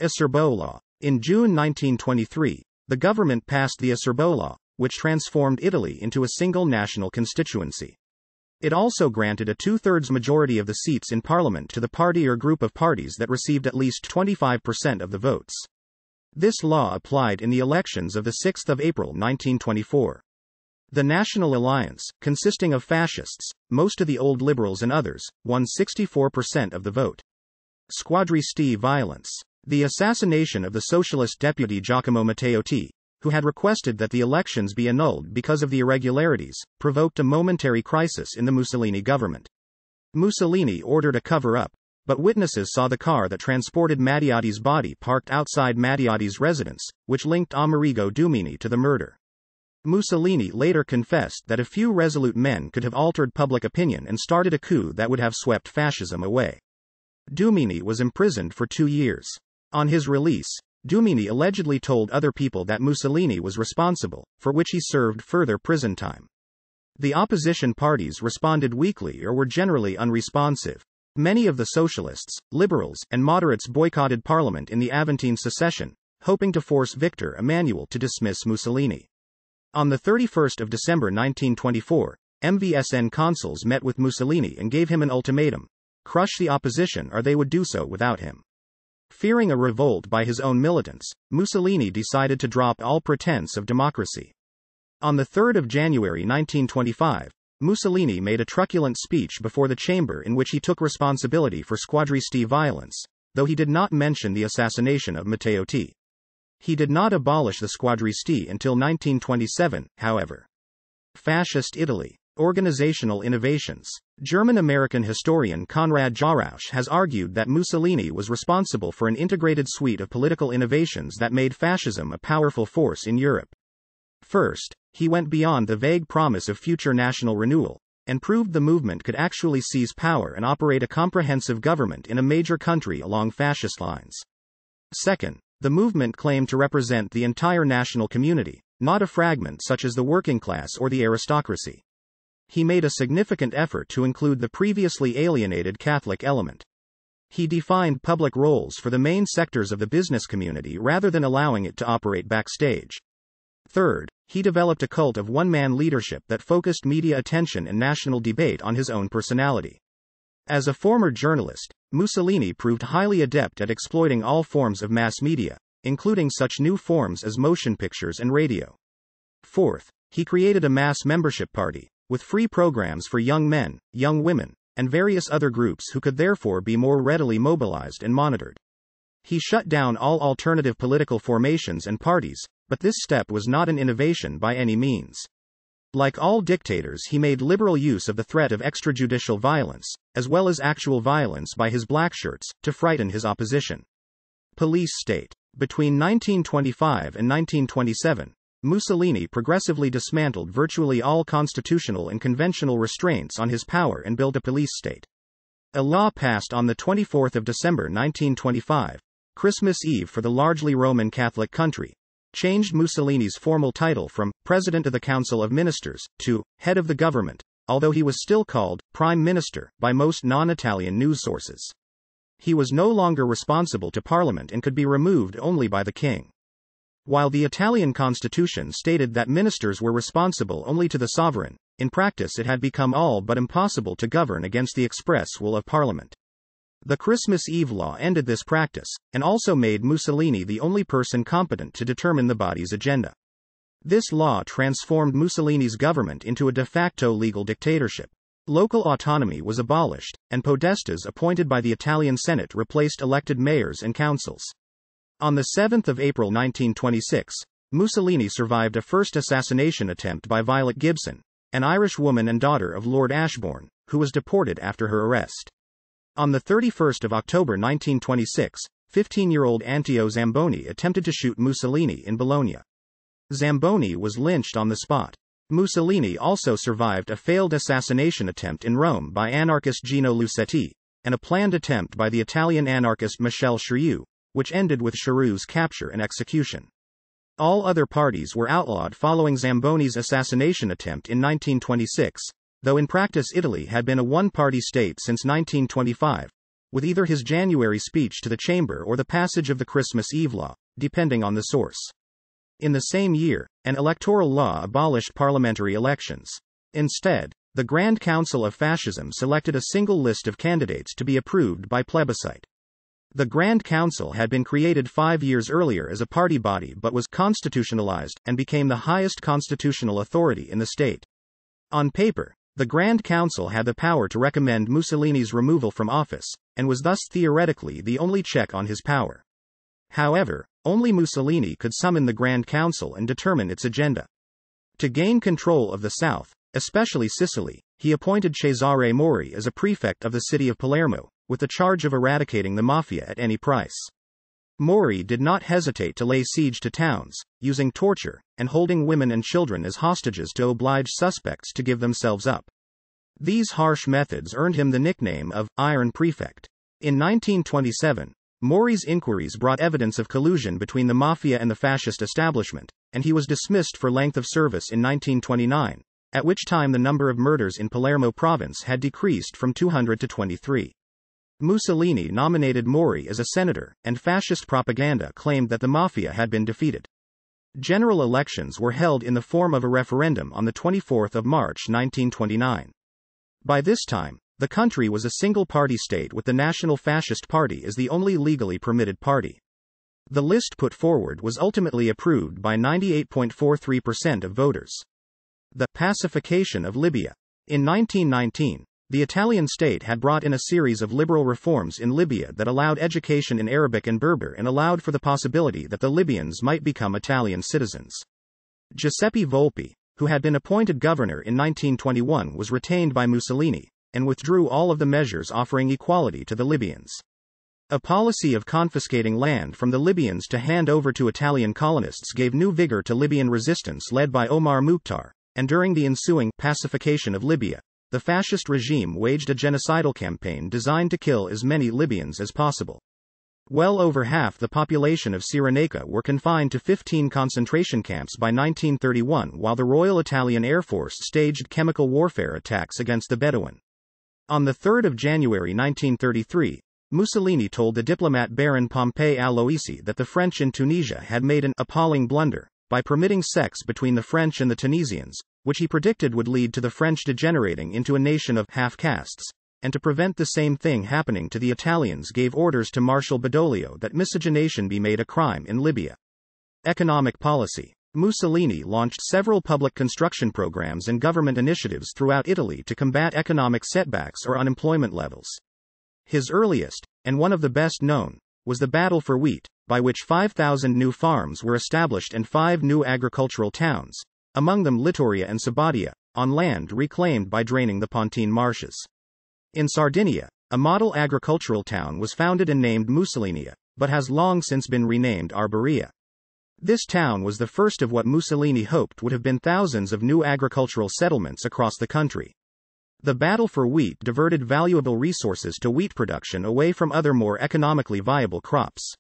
Acerbo Law. In June 1923, the government passed the Acerbo Law, which transformed Italy into a single national constituency. It also granted a two-thirds majority of the seats in parliament to the party or group of parties that received at least 25% of the votes. This law applied in the elections of 6 April 1924. The National Alliance, consisting of fascists, most of the old liberals and others, won 64% of the vote. Squadristi violence. The assassination of the socialist deputy Giacomo Matteotti, who had requested that the elections be annulled because of the irregularities, provoked a momentary crisis in the Mussolini government. Mussolini ordered a cover-up, but witnesses saw the car that transported Matteotti's body parked outside Matteotti's residence, which linked Amerigo Dumini to the murder. Mussolini later confessed that a few resolute men could have altered public opinion and started a coup that would have swept fascism away. Dumini was imprisoned for 2 years. On his release, Dumini allegedly told other people that Mussolini was responsible, for which he served further prison time. The opposition parties responded weakly or were generally unresponsive. Many of the socialists, liberals, and moderates boycotted parliament in the Aventine secession, hoping to force Victor Emmanuel to dismiss Mussolini. On 31 December 1924, MVSN consuls met with Mussolini and gave him an ultimatum: crush the opposition or they would do so without him. Fearing a revolt by his own militants, Mussolini decided to drop all pretense of democracy. On 3 January 1925, Mussolini made a truculent speech before the chamber in which he took responsibility for squadristi violence, though he did not mention the assassination of Matteotti. He did not abolish the squadristi until 1927, however. Fascist Italy. Organizational innovations. German-American historian Konrad Jarausch has argued that Mussolini was responsible for an integrated suite of political innovations that made fascism a powerful force in Europe. First, he went beyond the vague promise of future national renewal, and proved the movement could actually seize power and operate a comprehensive government in a major country along fascist lines. Second, the movement claimed to represent the entire national community, not a fragment such as the working class or the aristocracy. He made a significant effort to include the previously alienated Catholic element. He defined public roles for the main sectors of the business community rather than allowing it to operate backstage. Third, he developed a cult of one-man leadership that focused media attention and national debate on his own personality. As a former journalist, Mussolini proved highly adept at exploiting all forms of mass media, including such new forms as motion pictures and radio. Fourth, he created a mass membership party, with free programs for young men, young women, and various other groups who could therefore be more readily mobilized and monitored. He shut down all alternative political formations and parties, but this step was not an innovation by any means. Like all dictators, he made liberal use of the threat of extrajudicial violence, as well as actual violence by his blackshirts, to frighten his opposition. Police state. Between 1925 and 1927, Mussolini progressively dismantled virtually all constitutional and conventional restraints on his power and built a police state. A law passed on 24 December 1925, Christmas Eve for the largely Roman Catholic country, changed Mussolini's formal title from President of the Council of Ministers to Head of the Government, although he was still called Prime Minister by most non-Italian news sources. He was no longer responsible to Parliament and could be removed only by the king. While the Italian constitution stated that ministers were responsible only to the sovereign, in practice it had become all but impossible to govern against the express will of Parliament. The Christmas Eve law ended this practice, and also made Mussolini the only person competent to determine the body's agenda. This law transformed Mussolini's government into a de facto legal dictatorship. Local autonomy was abolished, and podestas appointed by the Italian Senate replaced elected mayors and councils. On 7 April 1926, Mussolini survived a first assassination attempt by Violet Gibson, an Irish woman and daughter of Lord Ashbourne, who was deported after her arrest. On 31 October 1926, 15-year-old Antio Zamboni attempted to shoot Mussolini in Bologna. Zamboni was lynched on the spot. Mussolini also survived a failed assassination attempt in Rome by anarchist Gino Lucetti, and a planned attempt by the Italian anarchist Michel Cherieux, which ended with Cherieux's capture and execution. All other parties were outlawed following Zamboni's assassination attempt in 1926, though in practice Italy had been a one-party state since 1925, with either his January speech to the chamber or the passage of the Christmas Eve law, depending on the source. In the same year, an electoral law abolished parliamentary elections. Instead, the Grand Council of Fascism selected a single list of candidates to be approved by plebiscite. The Grand Council had been created 5 years earlier as a party body but was constitutionalized and became the highest constitutional authority in the state. On paper, the Grand Council had the power to recommend Mussolini's removal from office, and was thus theoretically the only check on his power. However, only Mussolini could summon the Grand Council and determine its agenda. To gain control of the south, especially Sicily, he appointed Cesare Mori as a prefect of the city of Palermo, with the charge of eradicating the mafia at any price. Mori did not hesitate to lay siege to towns, using torture, and holding women and children as hostages to oblige suspects to give themselves up. These harsh methods earned him the nickname of Iron Prefect. In 1927, Mori's inquiries brought evidence of collusion between the mafia and the fascist establishment, and he was dismissed for length of service in 1929, at which time the number of murders in Palermo province had decreased from 200 to 23. Mussolini nominated Mori as a senator, and fascist propaganda claimed that the mafia had been defeated. General elections were held in the form of a referendum on the 24th of March 1929. By this time, the country was a single-party state with the National Fascist Party as the only legally permitted party. The list put forward was ultimately approved by 98.43% of voters. The pacification of Libya. In 1919, the Italian state had brought in a series of liberal reforms in Libya that allowed education in Arabic and Berber and allowed for the possibility that the Libyans might become Italian citizens. Giuseppe Volpi, who had been appointed governor in 1921, was retained by Mussolini, and withdrew all of the measures offering equality to the Libyans. A policy of confiscating land from the Libyans to hand over to Italian colonists gave new vigor to Libyan resistance led by Omar Mukhtar, and during the ensuing pacification of Libya, the fascist regime waged a genocidal campaign designed to kill as many Libyans as possible. Well over half the population of Cyrenaica were confined to 15 concentration camps by 1931 while the Royal Italian Air Force staged chemical warfare attacks against the Bedouin. On 3 January 1933, Mussolini told the diplomat Baron Pompei Aloisi that the French in Tunisia had made an appalling blunder by permitting sex between the French and the Tunisians, which he predicted would lead to the French degenerating into a nation of half-castes, and to prevent the same thing happening to the Italians gave orders to Marshal Badoglio that miscegenation be made a crime in Libya. Economic policy. Mussolini launched several public construction programs and government initiatives throughout Italy to combat economic setbacks or unemployment levels. His earliest, and one of the best known, was the Battle for Wheat, by which 5,000 new farms were established and 5 new agricultural towns, among them Littoria and Sabaudia, on land reclaimed by draining the Pontine marshes. In Sardinia, a model agricultural town was founded and named Mussolinia, but has long since been renamed Arborea. This town was the first of what Mussolini hoped would have been thousands of new agricultural settlements across the country. The battle for wheat diverted valuable resources to wheat production away from other more economically viable crops.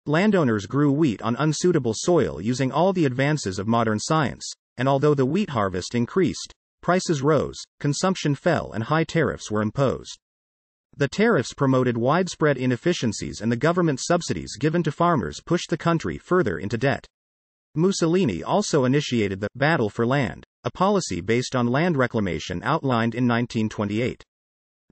Landowners grew wheat on unsuitable soil using all the advances of modern science, and although the wheat harvest increased, prices rose, consumption fell and high tariffs were imposed. The tariffs promoted widespread inefficiencies and the government subsidies given to farmers pushed the country further into debt. Mussolini also initiated the Battle for Land, a policy based on land reclamation outlined in 1928.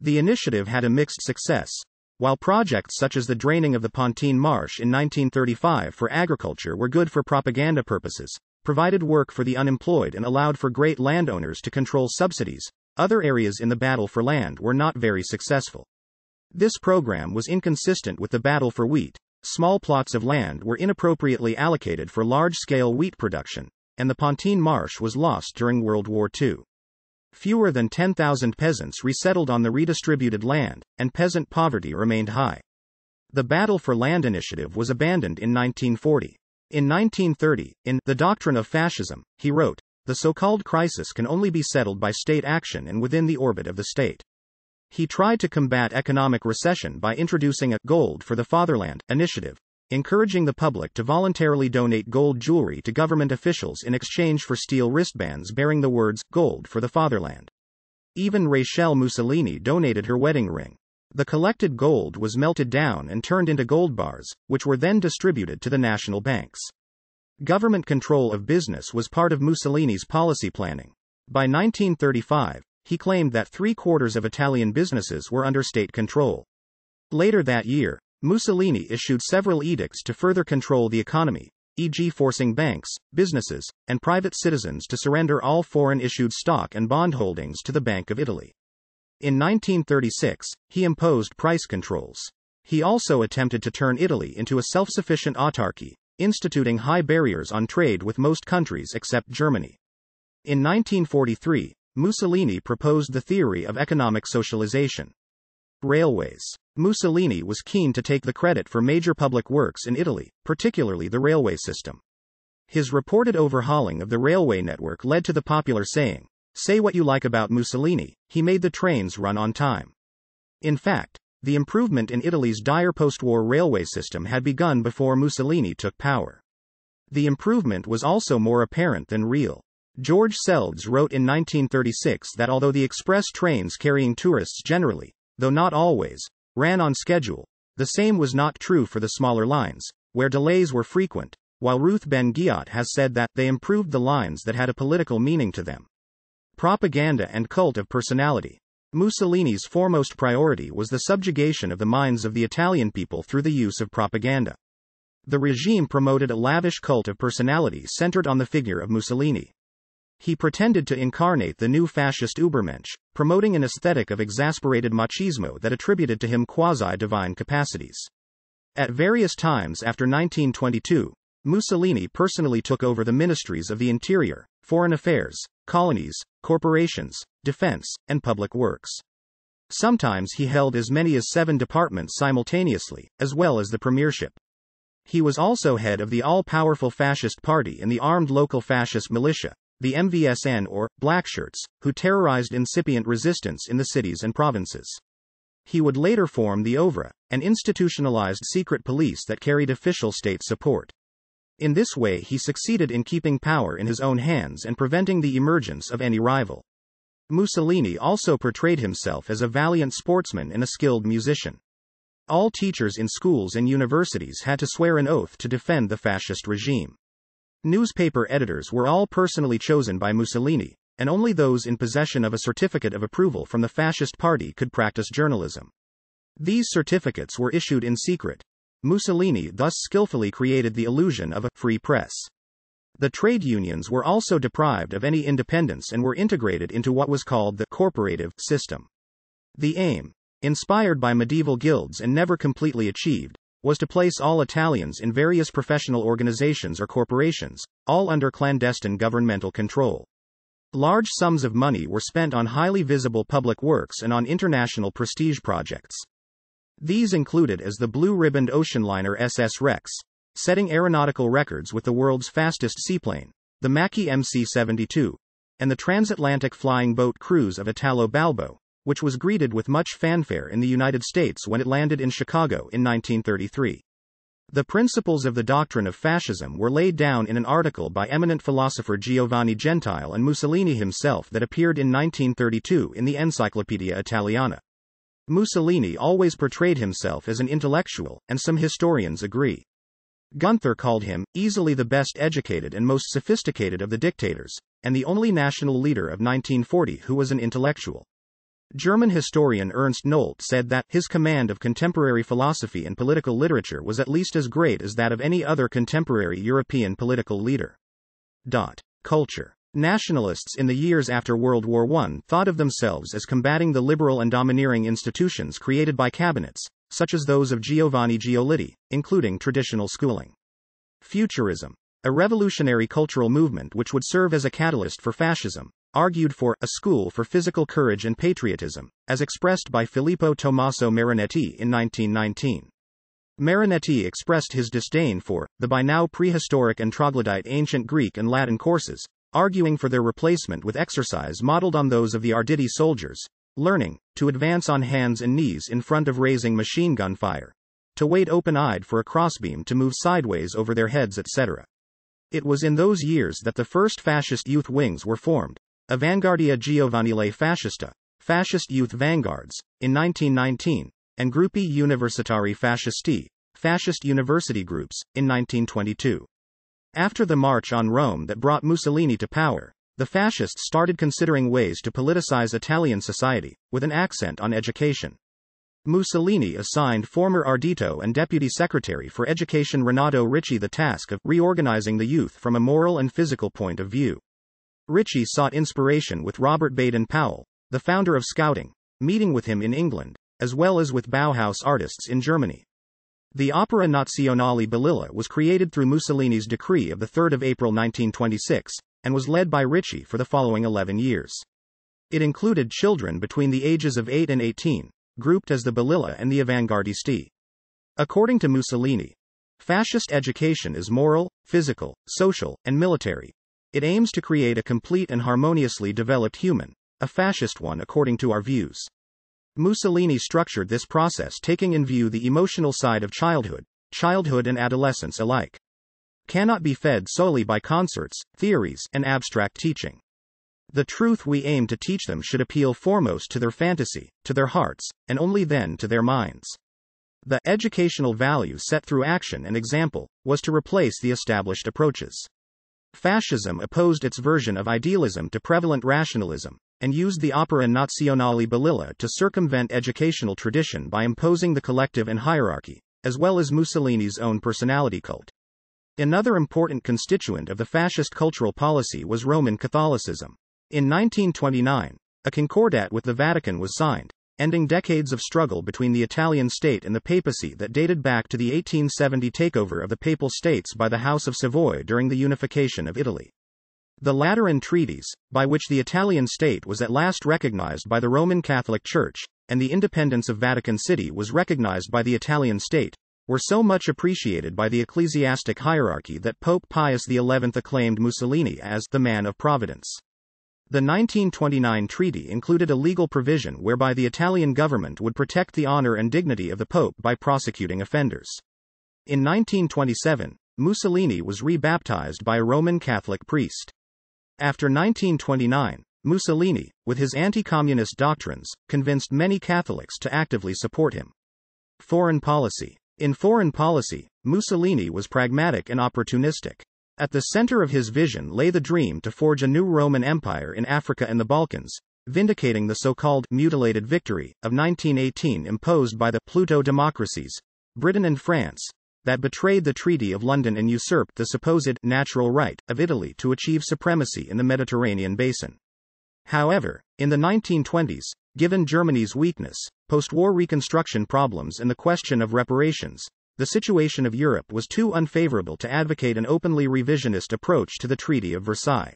The initiative had a mixed success. While projects such as the draining of the Pontine Marsh in 1935 for agriculture were good for propaganda purposes, provided work for the unemployed and allowed for great landowners to control subsidies, other areas in the battle for land were not very successful. This program was inconsistent with the battle for wheat. Small plots of land were inappropriately allocated for large-scale wheat production, and the Pontine Marsh was lost during World War II. Fewer than 10,000 peasants resettled on the redistributed land, and peasant poverty remained high. The Battle for Land initiative was abandoned in 1940. In 1930, in The Doctrine of Fascism, he wrote, "The so-called crisis can only be settled by state action and within the orbit of the state." He tried to combat economic recession by introducing a Gold for the Fatherland initiative, encouraging the public to voluntarily donate gold jewelry to government officials in exchange for steel wristbands bearing the words, "Gold for the Fatherland." Even Rachel Mussolini donated her wedding ring. The collected gold was melted down and turned into gold bars, which were then distributed to the national banks. Government control of business was part of Mussolini's policy planning. By 1935, he claimed that 3/4 of Italian businesses were under state control. Later that year, Mussolini issued several edicts to further control the economy, e.g. forcing banks, businesses, and private citizens to surrender all foreign-issued stock and bond holdings to the Bank of Italy. In 1936, he imposed price controls. He also attempted to turn Italy into a self-sufficient autarky, instituting high barriers on trade with most countries except Germany. In 1943, Mussolini proposed the theory of economic socialization. Railways. Mussolini was keen to take the credit for major public works in Italy, particularly the railway system. His reported overhauling of the railway network led to the popular saying, "Say what you like about Mussolini, he made the trains run on time." In fact, the improvement in Italy's dire post-war railway system had begun before Mussolini took power. The improvement was also more apparent than real. George Seldes wrote in 1936 that although the express trains carrying tourists generally, though not always, ran on schedule, the same was not true for the smaller lines, where delays were frequent, while Ruth Ben-Ghiat has said that they improved the lines that had a political meaning to them. Propaganda and cult of personality. Mussolini's foremost priority was the subjugation of the minds of the Italian people through the use of propaganda. The regime promoted a lavish cult of personality centered on the figure of Mussolini. He pretended to incarnate the new fascist Übermensch, promoting an aesthetic of exasperated machismo that attributed to him quasi-divine capacities. At various times after 1922, Mussolini personally took over the ministries of the Interior, Foreign Affairs, Colonies, Corporations, Defense, and Public Works. Sometimes he held as many as 7 departments simultaneously, as well as the premiership. He was also head of the all-powerful Fascist Party and the armed local fascist militia, the MVSN or Blackshirts, who terrorized incipient resistance in the cities and provinces. He would later form the OVRA, an institutionalized secret police that carried official state support. In this way he succeeded in keeping power in his own hands and preventing the emergence of any rival. Mussolini also portrayed himself as a valiant sportsman and a skilled musician. All teachers in schools and universities had to swear an oath to defend the fascist regime. Newspaper editors were all personally chosen by Mussolini, and only those in possession of a certificate of approval from the Fascist Party could practice journalism. These certificates were issued in secret. Mussolini thus skillfully created the illusion of a free press. The trade unions were also deprived of any independence and were integrated into what was called the corporative system. The aim, inspired by medieval guilds and never completely achieved, was to place all Italians in various professional organizations or corporations, all under clandestine governmental control. Large sums of money were spent on highly visible public works and on international prestige projects. These included as the blue-ribboned ocean liner SS Rex, setting aeronautical records with the world's fastest seaplane, the Macchi MC-72, and the transatlantic flying boat cruise of Italo Balbo, which was greeted with much fanfare in the United States when it landed in Chicago in 1933. The principles of the doctrine of fascism were laid down in an article by eminent philosopher Giovanni Gentile and Mussolini himself that appeared in 1932 in the Encyclopedia Italiana. Mussolini always portrayed himself as an intellectual, and some historians agree. Gunther called him, easily the best educated and most sophisticated of the dictators, and the only national leader of 1940 who was an intellectual. German historian Ernst Nolte said that his command of contemporary philosophy and political literature was at least as great as that of any other contemporary European political leader. Culture. Nationalists in the years after World War I thought of themselves as combating the liberal and domineering institutions created by cabinets, such as those of Giovanni Giolitti, including traditional schooling. Futurism. A revolutionary cultural movement which would serve as a catalyst for fascism, argued for a school for physical courage and patriotism, as expressed by Filippo Tommaso Marinetti in 1919. Marinetti expressed his disdain for the by now prehistoric and troglodyte ancient Greek and Latin courses, arguing for their replacement with exercise modeled on those of the Arditi soldiers, learning to advance on hands and knees in front of raising machine gun fire. to wait open-eyed for a crossbeam to move sideways over their heads, etc. It was in those years that the first fascist youth wings were formed, Avanguardia Giovanile Fascista, Fascist Youth Vanguards, in 1919, and Gruppi Universitari Fascisti, Fascist University Groups, in 1922. After the march on Rome that brought Mussolini to power, the fascists started considering ways to politicize Italian society, with an accent on education. Mussolini assigned former Ardito and Deputy Secretary for Education Renato Ricci the task of reorganizing the youth from a moral and physical point of view. Ricci sought inspiration with Robert Baden-Powell, the founder of Scouting, meeting with him in England, as well as with Bauhaus artists in Germany. The Opera Nazionale Balilla was created through Mussolini's decree of 3 April 1926, and was led by Ricci for the following 11 years. It included children between the ages of 8 and 18, grouped as the Balilla and the Avanguardisti. According to Mussolini, fascist education is moral, physical, social, and military. It aims to create a complete and harmoniously developed human, a fascist one according to our views. Mussolini structured this process taking in view the emotional side of childhood and adolescence alike. Cannot be fed solely by concerts, theories, and abstract teaching. The truth we aim to teach them should appeal foremost to their fantasy, to their hearts, and only then to their minds. The educational value set through action and example was to replace the established approaches. Fascism opposed its version of idealism to prevalent rationalism, and used the Opera Nazionale Balilla to circumvent educational tradition by imposing the collective and hierarchy, as well as Mussolini's own personality cult. Another important constituent of the fascist cultural policy was Roman Catholicism. In 1929, a concordat with the Vatican was signed, ending decades of struggle between the Italian state and the papacy that dated back to the 1870 takeover of the Papal States by the House of Savoy during the unification of Italy. The Lateran Treaties, by which the Italian state was at last recognized by the Roman Catholic Church, and the independence of Vatican City was recognized by the Italian state, were so much appreciated by the ecclesiastic hierarchy that Pope Pius XI acclaimed Mussolini as the man of Providence. The 1929 treaty included a legal provision whereby the Italian government would protect the honor and dignity of the Pope by prosecuting offenders. In 1927, Mussolini was rebaptized by a Roman Catholic priest. After 1929, Mussolini, with his anti-communist doctrines, convinced many Catholics to actively support him. Foreign policy. In foreign policy, Mussolini was pragmatic and opportunistic. At the center of his vision lay the dream to forge a new Roman Empire in Africa and the Balkans, vindicating the so-called mutilated victory of 1918 imposed by the Pluto democracies, Britain and France, that betrayed the Treaty of London and usurped the supposed natural right of Italy to achieve supremacy in the Mediterranean basin. However, in the 1920s, given Germany's weakness, post-war reconstruction problems and the question of reparations, the situation of Europe was too unfavorable to advocate an openly revisionist approach to the Treaty of Versailles.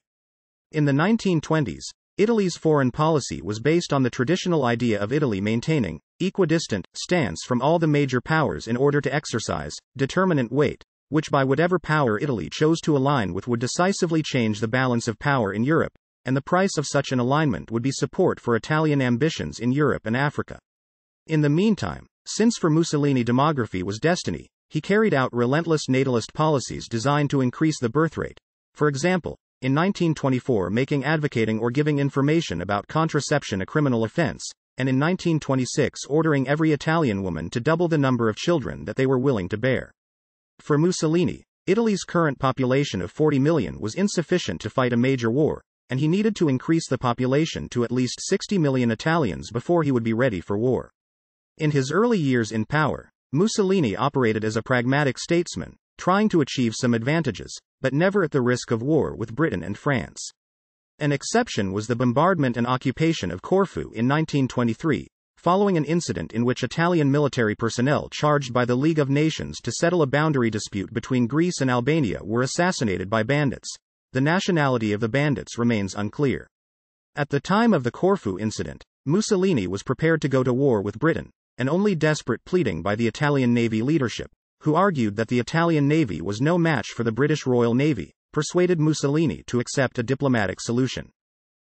In the 1920s, Italy's foreign policy was based on the traditional idea of Italy maintaining equidistant stance from all the major powers in order to exercise determinant weight, which by whatever power Italy chose to align with would decisively change the balance of power in Europe, and the price of such an alignment would be support for Italian ambitions in Europe and Africa. In the meantime, since for Mussolini demography was destiny, he carried out relentless natalist policies designed to increase the birth rate. For example, in 1924 making advocating or giving information about contraception a criminal offense, and in 1926 ordering every Italian woman to double the number of children that they were willing to bear. For Mussolini, Italy's current population of 40 million was insufficient to fight a major war, and he needed to increase the population to at least 60 million Italians before he would be ready for war. In his early years in power, Mussolini operated as a pragmatic statesman, trying to achieve some advantages, but never at the risk of war with Britain and France. An exception was the bombardment and occupation of Corfu in 1923, following an incident in which Italian military personnel charged by the League of Nations to settle a boundary dispute between Greece and Albania were assassinated by bandits. The nationality of the bandits remains unclear. At the time of the Corfu incident, Mussolini was prepared to go to war with Britain, and only desperate pleading by the Italian Navy leadership, who argued that the Italian Navy was no match for the British Royal Navy, persuaded Mussolini to accept a diplomatic solution.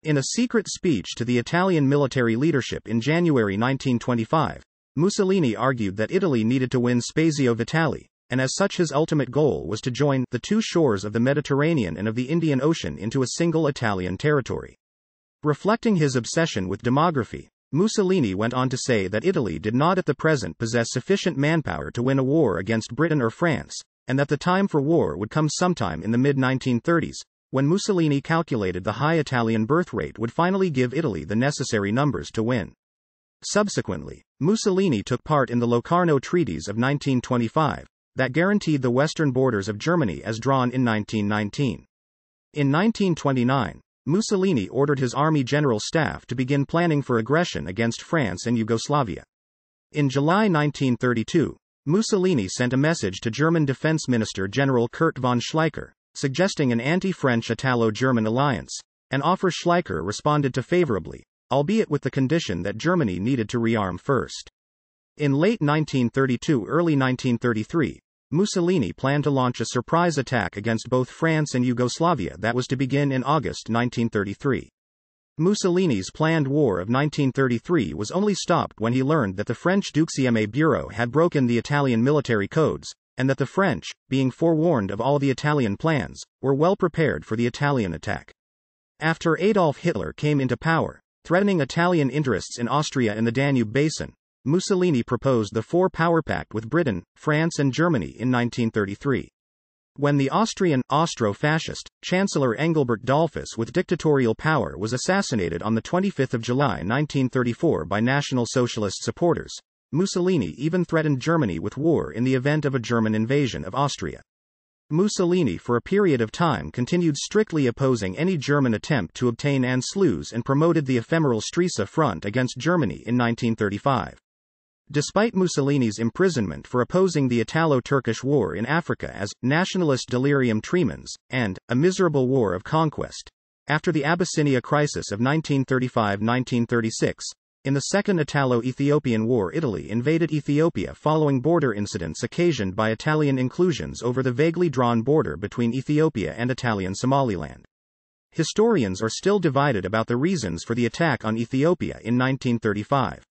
In a secret speech to the Italian military leadership in January 1925, Mussolini argued that Italy needed to win Spazio Vitale, and as such his ultimate goal was to join the two shores of the Mediterranean and of the Indian Ocean into a single Italian territory. Reflecting his obsession with demography, Mussolini went on to say that Italy did not at the present possess sufficient manpower to win a war against Britain or France, and that the time for war would come sometime in the mid-1930s, when Mussolini calculated the high Italian birth rate would finally give Italy the necessary numbers to win. Subsequently, Mussolini took part in the Locarno Treaties of 1925, that guaranteed the western borders of Germany as drawn in 1919. In 1929, Mussolini ordered his army general staff to begin planning for aggression against France and Yugoslavia. In July 1932, Mussolini sent a message to German Defense Minister General Kurt von Schleicher, suggesting an anti-French Italo-German alliance, an offer Schleicher responded to favorably, albeit with the condition that Germany needed to rearm first. In late 1932–early 1933, Mussolini planned to launch a surprise attack against both France and Yugoslavia that was to begin in August 1933. Mussolini's planned war of 1933 was only stopped when he learned that the French Duce Bureau had broken the Italian military codes, and that the French, being forewarned of all the Italian plans, were well prepared for the Italian attack. After Adolf Hitler came into power, threatening Italian interests in Austria and the Danube Basin, Mussolini proposed the Four-Power Pact with Britain, France and Germany in 1933. When the Austrian, Austro-fascist, Chancellor Engelbert Dollfuss with dictatorial power was assassinated on 25 July 1934 by National Socialist supporters, Mussolini even threatened Germany with war in the event of a German invasion of Austria. Mussolini for a period of time continued strictly opposing any German attempt to obtain Anschluss and promoted the ephemeral Stresa Front against Germany in 1935. Despite Mussolini's imprisonment for opposing the Italo-Turkish War in Africa as nationalist delirium tremens, and a miserable war of conquest, after the Abyssinia crisis of 1935–1936, in the Second Italo-Ethiopian War Italy invaded Ethiopia following border incidents occasioned by Italian inclusions over the vaguely drawn border between Ethiopia and Italian Somaliland. Historians are still divided about the reasons for the attack on Ethiopia in 1935.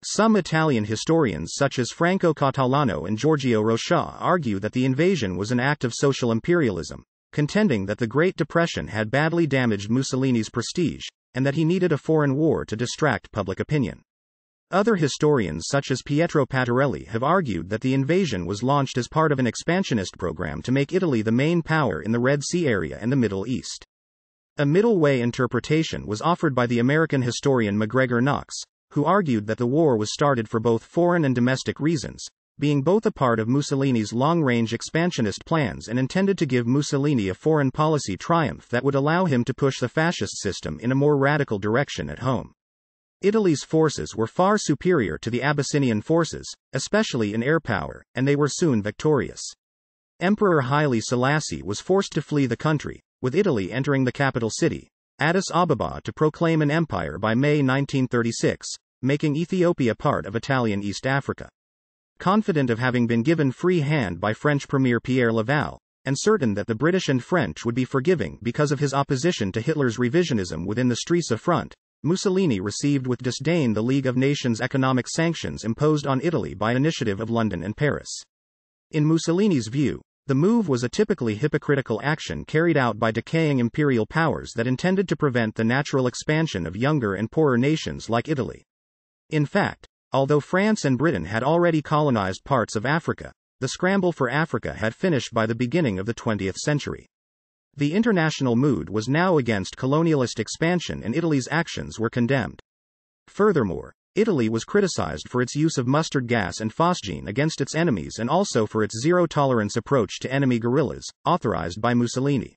Some Italian historians such as Franco Catalano and Giorgio Rocha argue that the invasion was an act of social imperialism, contending that the Great Depression had badly damaged Mussolini's prestige, and that he needed a foreign war to distract public opinion. Other historians such as Pietro Pattarelli have argued that the invasion was launched as part of an expansionist program to make Italy the main power in the Red Sea area and the Middle East. A middle way interpretation was offered by the American historian MacGregor Knox, who argued that the war was started for both foreign and domestic reasons, being both a part of Mussolini's long-range expansionist plans and intended to give Mussolini a foreign policy triumph that would allow him to push the fascist system in a more radical direction at home. Italy's forces were far superior to the Abyssinian forces, especially in air power, and they were soon victorious. Emperor Haile Selassie was forced to flee the country, with Italy entering the capital city, Addis Ababa, to proclaim an empire by May 1936, making Ethiopia part of Italian East Africa. Confident of having been given free hand by French Premier Pierre Laval, and certain that the British and French would be forgiving because of his opposition to Hitler's revisionism within the Stresa Front, Mussolini received with disdain the League of Nations economic sanctions imposed on Italy by initiative of London and Paris. In Mussolini's view, the move was a typically hypocritical action carried out by decaying imperial powers that intended to prevent the natural expansion of younger and poorer nations like Italy. In fact, although France and Britain had already colonized parts of Africa, the scramble for Africa had finished by the beginning of the 20th century. The international mood was now against colonialist expansion and Italy's actions were condemned. Furthermore, Italy was criticized for its use of mustard gas and phosgene against its enemies and also for its zero-tolerance approach to enemy guerrillas, authorized by Mussolini.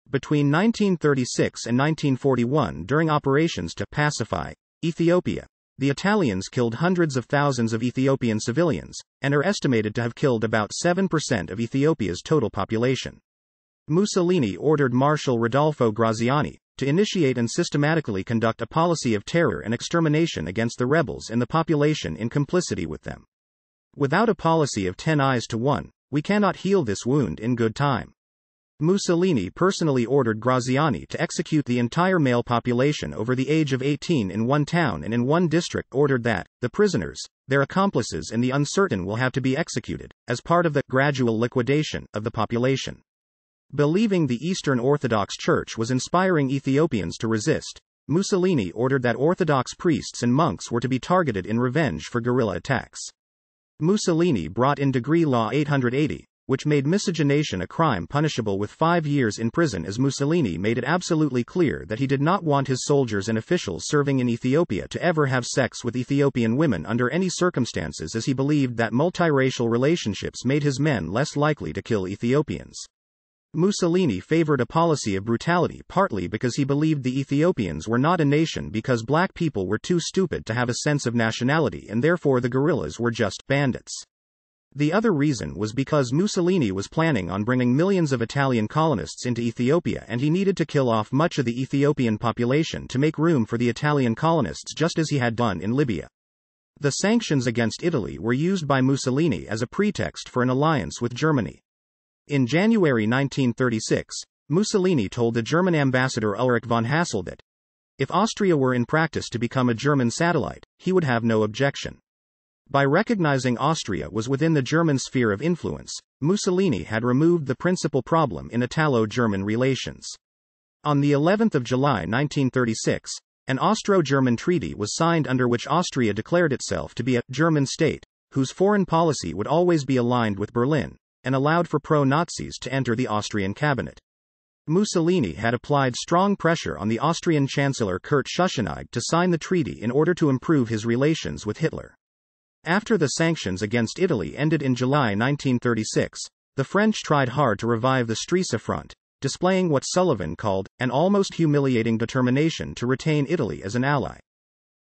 Between 1936 and 1941, during operations to pacify Ethiopia, the Italians killed hundreds of thousands of Ethiopian civilians, and are estimated to have killed about 7% of Ethiopia's total population. Mussolini ordered Marshal Rodolfo Graziani to initiate and systematically conduct a policy of terror and extermination against the rebels and the population in complicity with them. Without a policy of 10 eyes to 1, we cannot heal this wound in good time. Mussolini personally ordered Graziani to execute the entire male population over the age of 18 in one town and in one district ordered that the prisoners, their accomplices and the uncertain will have to be executed, as part of the gradual liquidation of the population. Believing the Eastern Orthodox Church was inspiring Ethiopians to resist, Mussolini ordered that Orthodox priests and monks were to be targeted in revenge for guerrilla attacks. Mussolini brought in Decree Law 880, which made miscegenation a crime punishable with 5 years in prison, as Mussolini made it absolutely clear that he did not want his soldiers and officials serving in Ethiopia to ever have sex with Ethiopian women under any circumstances, as he believed that multiracial relationships made his men less likely to kill Ethiopians. Mussolini favored a policy of brutality partly because he believed the Ethiopians were not a nation because black people were too stupid to have a sense of nationality and therefore the guerrillas were just bandits. The other reason was because Mussolini was planning on bringing millions of Italian colonists into Ethiopia and he needed to kill off much of the Ethiopian population to make room for the Italian colonists, just as he had done in Libya. The sanctions against Italy were used by Mussolini as a pretext for an alliance with Germany. In January 1936, Mussolini told the German ambassador Ulrich von Hassel that, if Austria were in practice to become a German satellite, he would have no objection. By recognizing Austria was within the German sphere of influence, Mussolini had removed the principal problem in Italo-German relations. On the 11th of July 1936, an Austro-German treaty was signed under which Austria declared itself to be a German state, whose foreign policy would always be aligned with Berlin, and allowed for pro-Nazis to enter the Austrian cabinet. Mussolini had applied strong pressure on the Austrian Chancellor Kurt Schuschnigg to sign the treaty in order to improve his relations with Hitler. After the sanctions against Italy ended in July 1936, the French tried hard to revive the Stresa Front, displaying what Sullivan called an almost humiliating determination to retain Italy as an ally.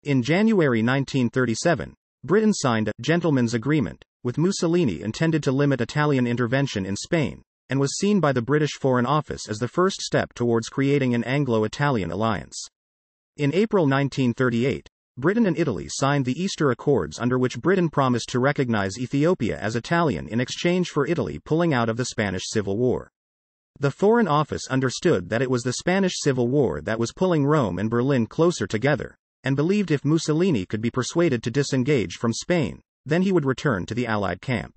In January 1937, Britain signed a gentleman's agreement with Mussolini intended to limit Italian intervention in Spain, and was seen by the British Foreign Office as the first step towards creating an Anglo-Italian alliance. In April 1938, Britain and Italy signed the Easter Accords, under which Britain promised to recognize Ethiopia as Italian in exchange for Italy pulling out of the Spanish Civil War. The Foreign Office understood that it was the Spanish Civil War that was pulling Rome and Berlin closer together, and believed if Mussolini could be persuaded to disengage from Spain, then he would return to the Allied camp.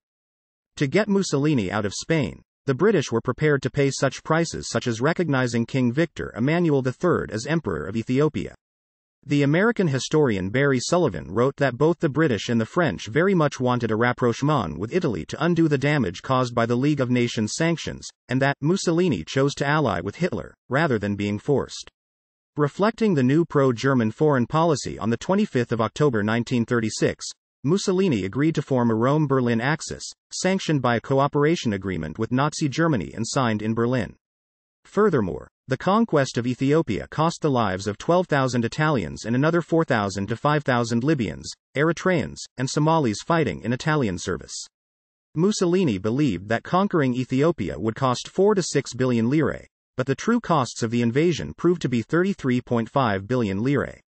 To get Mussolini out of Spain, the British were prepared to pay such prices such as recognizing King Victor Emmanuel III as Emperor of Ethiopia. The American historian Barry Sullivan wrote that both the British and the French very much wanted a rapprochement with Italy to undo the damage caused by the League of Nations sanctions, and that Mussolini chose to ally with Hitler, rather than being forced. Reflecting the new pro-German foreign policy, on the 25th of October 1936, Mussolini agreed to form a Rome-Berlin axis, sanctioned by a cooperation agreement with Nazi Germany and signed in Berlin. Furthermore, the conquest of Ethiopia cost the lives of 12,000 Italians and another 4,000 to 5,000 Libyans, Eritreans, and Somalis fighting in Italian service. Mussolini believed that conquering Ethiopia would cost 4 to 6 billion lire, but the true costs of the invasion proved to be 33.5 billion lire.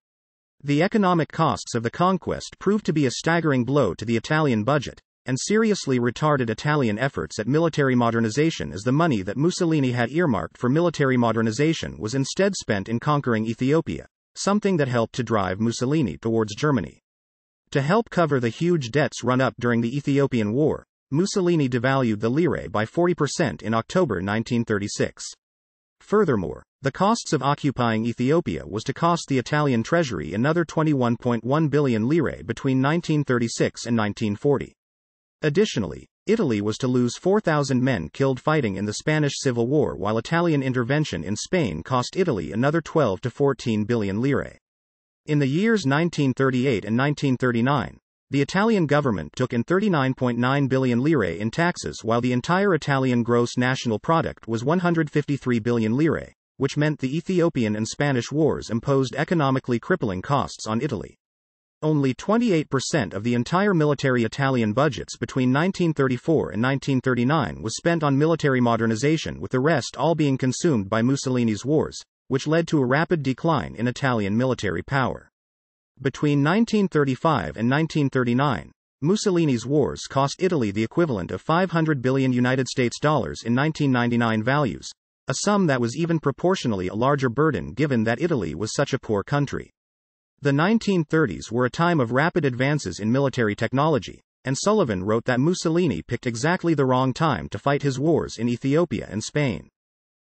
The economic costs of the conquest proved to be a staggering blow to the Italian budget, and seriously retarded Italian efforts at military modernization, as the money that Mussolini had earmarked for military modernization was instead spent in conquering Ethiopia, something that helped to drive Mussolini towards Germany. To help cover the huge debts run up during the Ethiopian War, Mussolini devalued the lire by 40% in October 1936. Furthermore, the costs of occupying Ethiopia was to cost the Italian treasury another 21.1 billion lire between 1936 and 1940. Additionally, Italy was to lose 4,000 men killed fighting in the Spanish Civil War, while Italian intervention in Spain cost Italy another 12 to 14 billion lire. In the years 1938 and 1939, the Italian government took in 39.9 billion lire in taxes, while the entire Italian gross national product was 153 billion lire, which meant the Ethiopian and Spanish wars imposed economically crippling costs on Italy. Only 28% of the entire military Italian budgets between 1934 and 1939 was spent on military modernization, with the rest all being consumed by Mussolini's wars, which led to a rapid decline in Italian military power. Between 1935 and 1939, Mussolini's wars cost Italy the equivalent of 500 billion United States dollars in 1999 values, a sum that was even proportionally a larger burden given that Italy was such a poor country. The 1930s were a time of rapid advances in military technology, and Sullivan wrote that Mussolini picked exactly the wrong time to fight his wars in Ethiopia and Spain.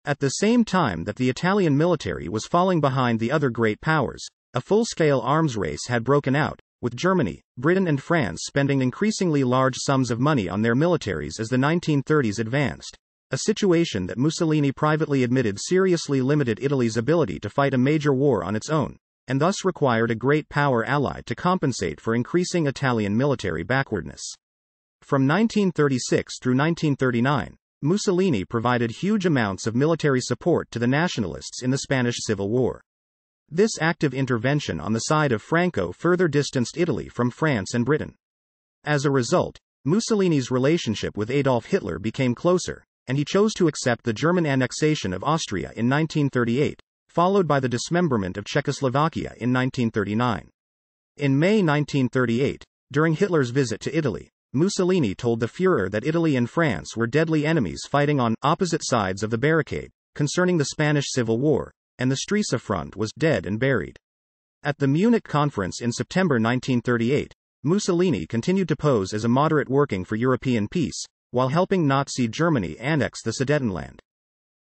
At the same time that the Italian military was falling behind the other great powers, a full-scale arms race had broken out, with Germany, Britain and France spending increasingly large sums of money on their militaries as the 1930s advanced, a situation that Mussolini privately admitted seriously limited Italy's ability to fight a major war on its own, and thus required a great power ally to compensate for increasing Italian military backwardness. From 1936 through 1939, Mussolini provided huge amounts of military support to the nationalists in the Spanish Civil War. This active intervention on the side of Franco further distanced Italy from France and Britain. As a result, Mussolini's relationship with Adolf Hitler became closer, and he chose to accept the German annexation of Austria in 1938, followed by the dismemberment of Czechoslovakia in 1939. In May 1938, during Hitler's visit to Italy, Mussolini told the Führer that Italy and France were deadly enemies fighting on opposite sides of the barricade, concerning the Spanish Civil War, and the Stresa front was dead and buried. At the Munich conference in September 1938, Mussolini continued to pose as a moderate working for European peace, while helping Nazi Germany annex the Sudetenland.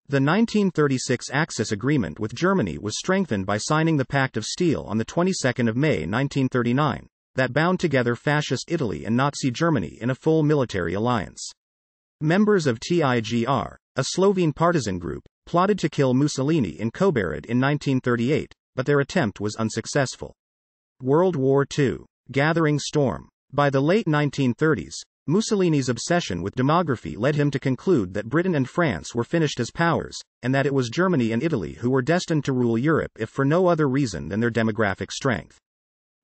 The 1936 Axis Agreement with Germany was strengthened by signing the Pact of Steel on the 22nd of May 1939, that bound together Fascist Italy and Nazi Germany in a full military alliance. Members of TIGR, a Slovene partisan group, plotted to kill Mussolini in Kobarid in 1938, but their attempt was unsuccessful. World War II. Gathering storm. By the late 1930s, Mussolini's obsession with demography led him to conclude that Britain and France were finished as powers, and that it was Germany and Italy who were destined to rule Europe if for no other reason than their demographic strength.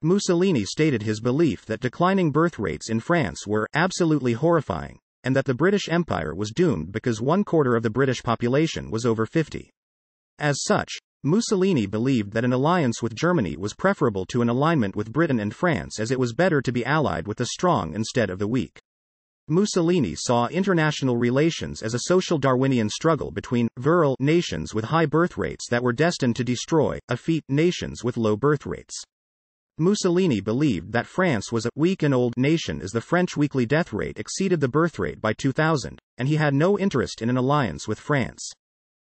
Mussolini stated his belief that declining birth rates in France were absolutely horrifying, and that the British Empire was doomed because 1/4 of the British population was over 50. As such, Mussolini believed that an alliance with Germany was preferable to an alignment with Britain and France, as it was better to be allied with the strong instead of the weak. Mussolini saw international relations as a social Darwinian struggle between virile nations with high birth rates that were destined to destroy effete nations with low birth rates. Mussolini believed that France was a weak and old nation as the French weekly death rate exceeded the birth rate by 2000, and he had no interest in an alliance with France.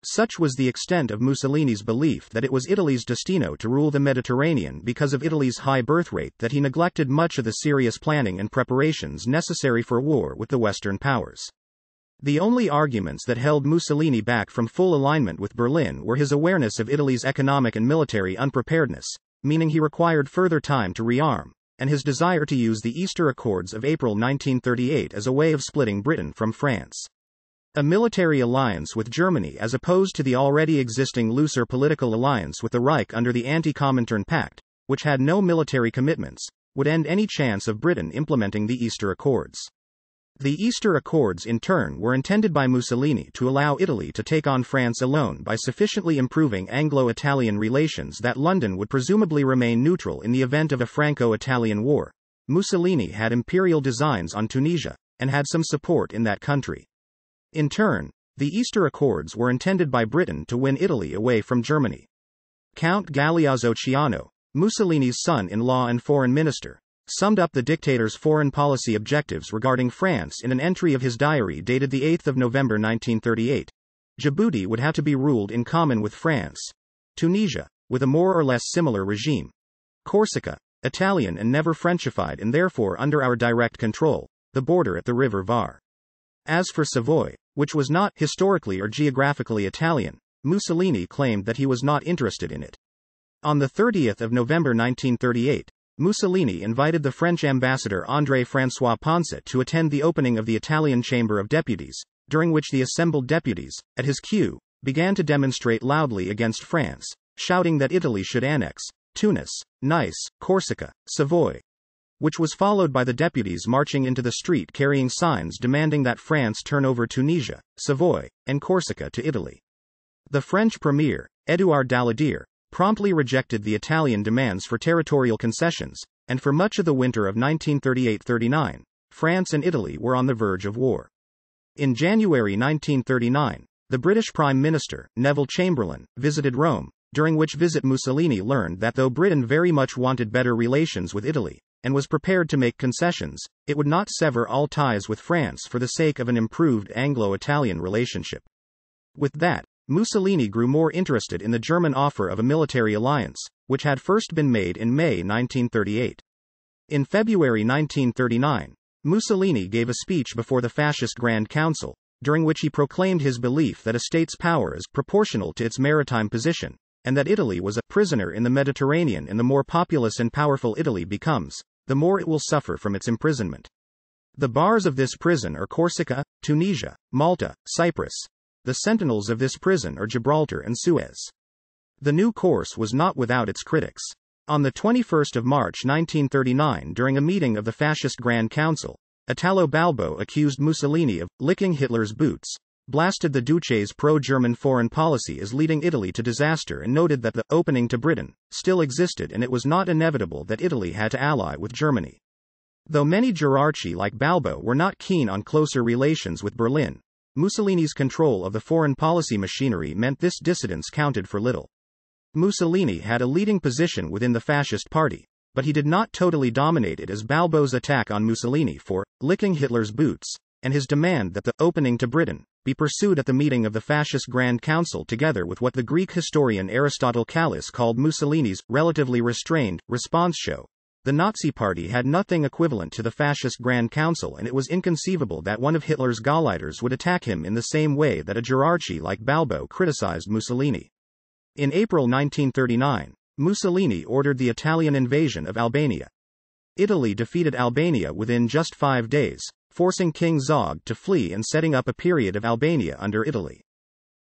Such was the extent of Mussolini's belief that it was Italy's destino to rule the Mediterranean because of Italy's high birth rate that he neglected much of the serious planning and preparations necessary for war with the Western powers. The only arguments that held Mussolini back from full alignment with Berlin were his awareness of Italy's economic and military unpreparedness, meaning he required further time to rearm, and his desire to use the Easter Accords of April 1938 as a way of splitting Britain from France. A military alliance with Germany, as opposed to the already existing looser political alliance with the Reich under the Anti-Comintern Pact, which had no military commitments, would end any chance of Britain implementing the Easter Accords. The Easter Accords in turn were intended by Mussolini to allow Italy to take on France alone by sufficiently improving Anglo-Italian relations that London would presumably remain neutral in the event of a Franco-Italian war. Mussolini had imperial designs on Tunisia, and had some support in that country. In turn, the Easter Accords were intended by Britain to win Italy away from Germany. Count Galeazzo Ciano, Mussolini's son-in-law and foreign minister, summed up the dictator's foreign policy objectives regarding France in an entry of his diary dated the 8th of November 1938. Djibouti would have to be ruled in common with France. Tunisia, with a more or less similar regime. Corsica, Italian and never Frenchified and therefore under our direct control, the border at the river Var. As for Savoy, which was not historically or geographically Italian, Mussolini claimed that he was not interested in it. On the 30th of November 1938, Mussolini invited the French ambassador André-François Poncet to attend the opening of the Italian Chamber of Deputies, during which the assembled deputies, at his cue, began to demonstrate loudly against France, shouting that Italy should annex Tunis, Nice, Corsica, Savoy, which was followed by the deputies marching into the street carrying signs demanding that France turn over Tunisia, Savoy, and Corsica to Italy. The French premier, Édouard Daladier, promptly rejected the Italian demands for territorial concessions, and for much of the winter of 1938-39, France and Italy were on the verge of war. In January 1939, the British Prime Minister, Neville Chamberlain, visited Rome, during which visit Mussolini learned that though Britain very much wanted better relations with Italy, and was prepared to make concessions, it would not sever all ties with France for the sake of an improved Anglo-Italian relationship. With that, Mussolini grew more interested in the German offer of a military alliance, which had first been made in May 1938. In February 1939, Mussolini gave a speech before the Fascist Grand Council, during which he proclaimed his belief that a state's power is proportional to its maritime position, and that Italy was a prisoner in the Mediterranean, and the more populous and powerful Italy becomes, the more it will suffer from its imprisonment. The bars of this prison are Corsica, Tunisia, Malta, Cyprus. The sentinels of this prison are Gibraltar and Suez. The new course was not without its critics. On the 21st of March 1939, during a meeting of the Fascist Grand Council, Italo Balbo accused Mussolini of licking Hitler's boots, blasted the Duce's pro-German foreign policy as leading Italy to disaster, and noted that the opening to Britain still existed and it was not inevitable that Italy had to ally with Germany. Though many gerarchi like Balbo were not keen on closer relations with Berlin, Mussolini's control of the foreign policy machinery meant this dissidence counted for little. Mussolini had a leading position within the Fascist Party, but he did not totally dominate it, as Balbo's attack on Mussolini for licking Hitler's boots, and his demand that the opening to Britain be pursued at the meeting of the Fascist Grand Council, together with what the Greek historian Aristotle Kallis called Mussolini's relatively restrained response show. The Nazi Party had nothing equivalent to the Fascist Grand Council, and it was inconceivable that one of Hitler's Gauleiters would attack him in the same way that a gerarchi like Balbo criticized Mussolini. In April 1939, Mussolini ordered the Italian invasion of Albania. Italy defeated Albania within just 5 days, forcing King Zog to flee and setting up a period of Albania under Italy.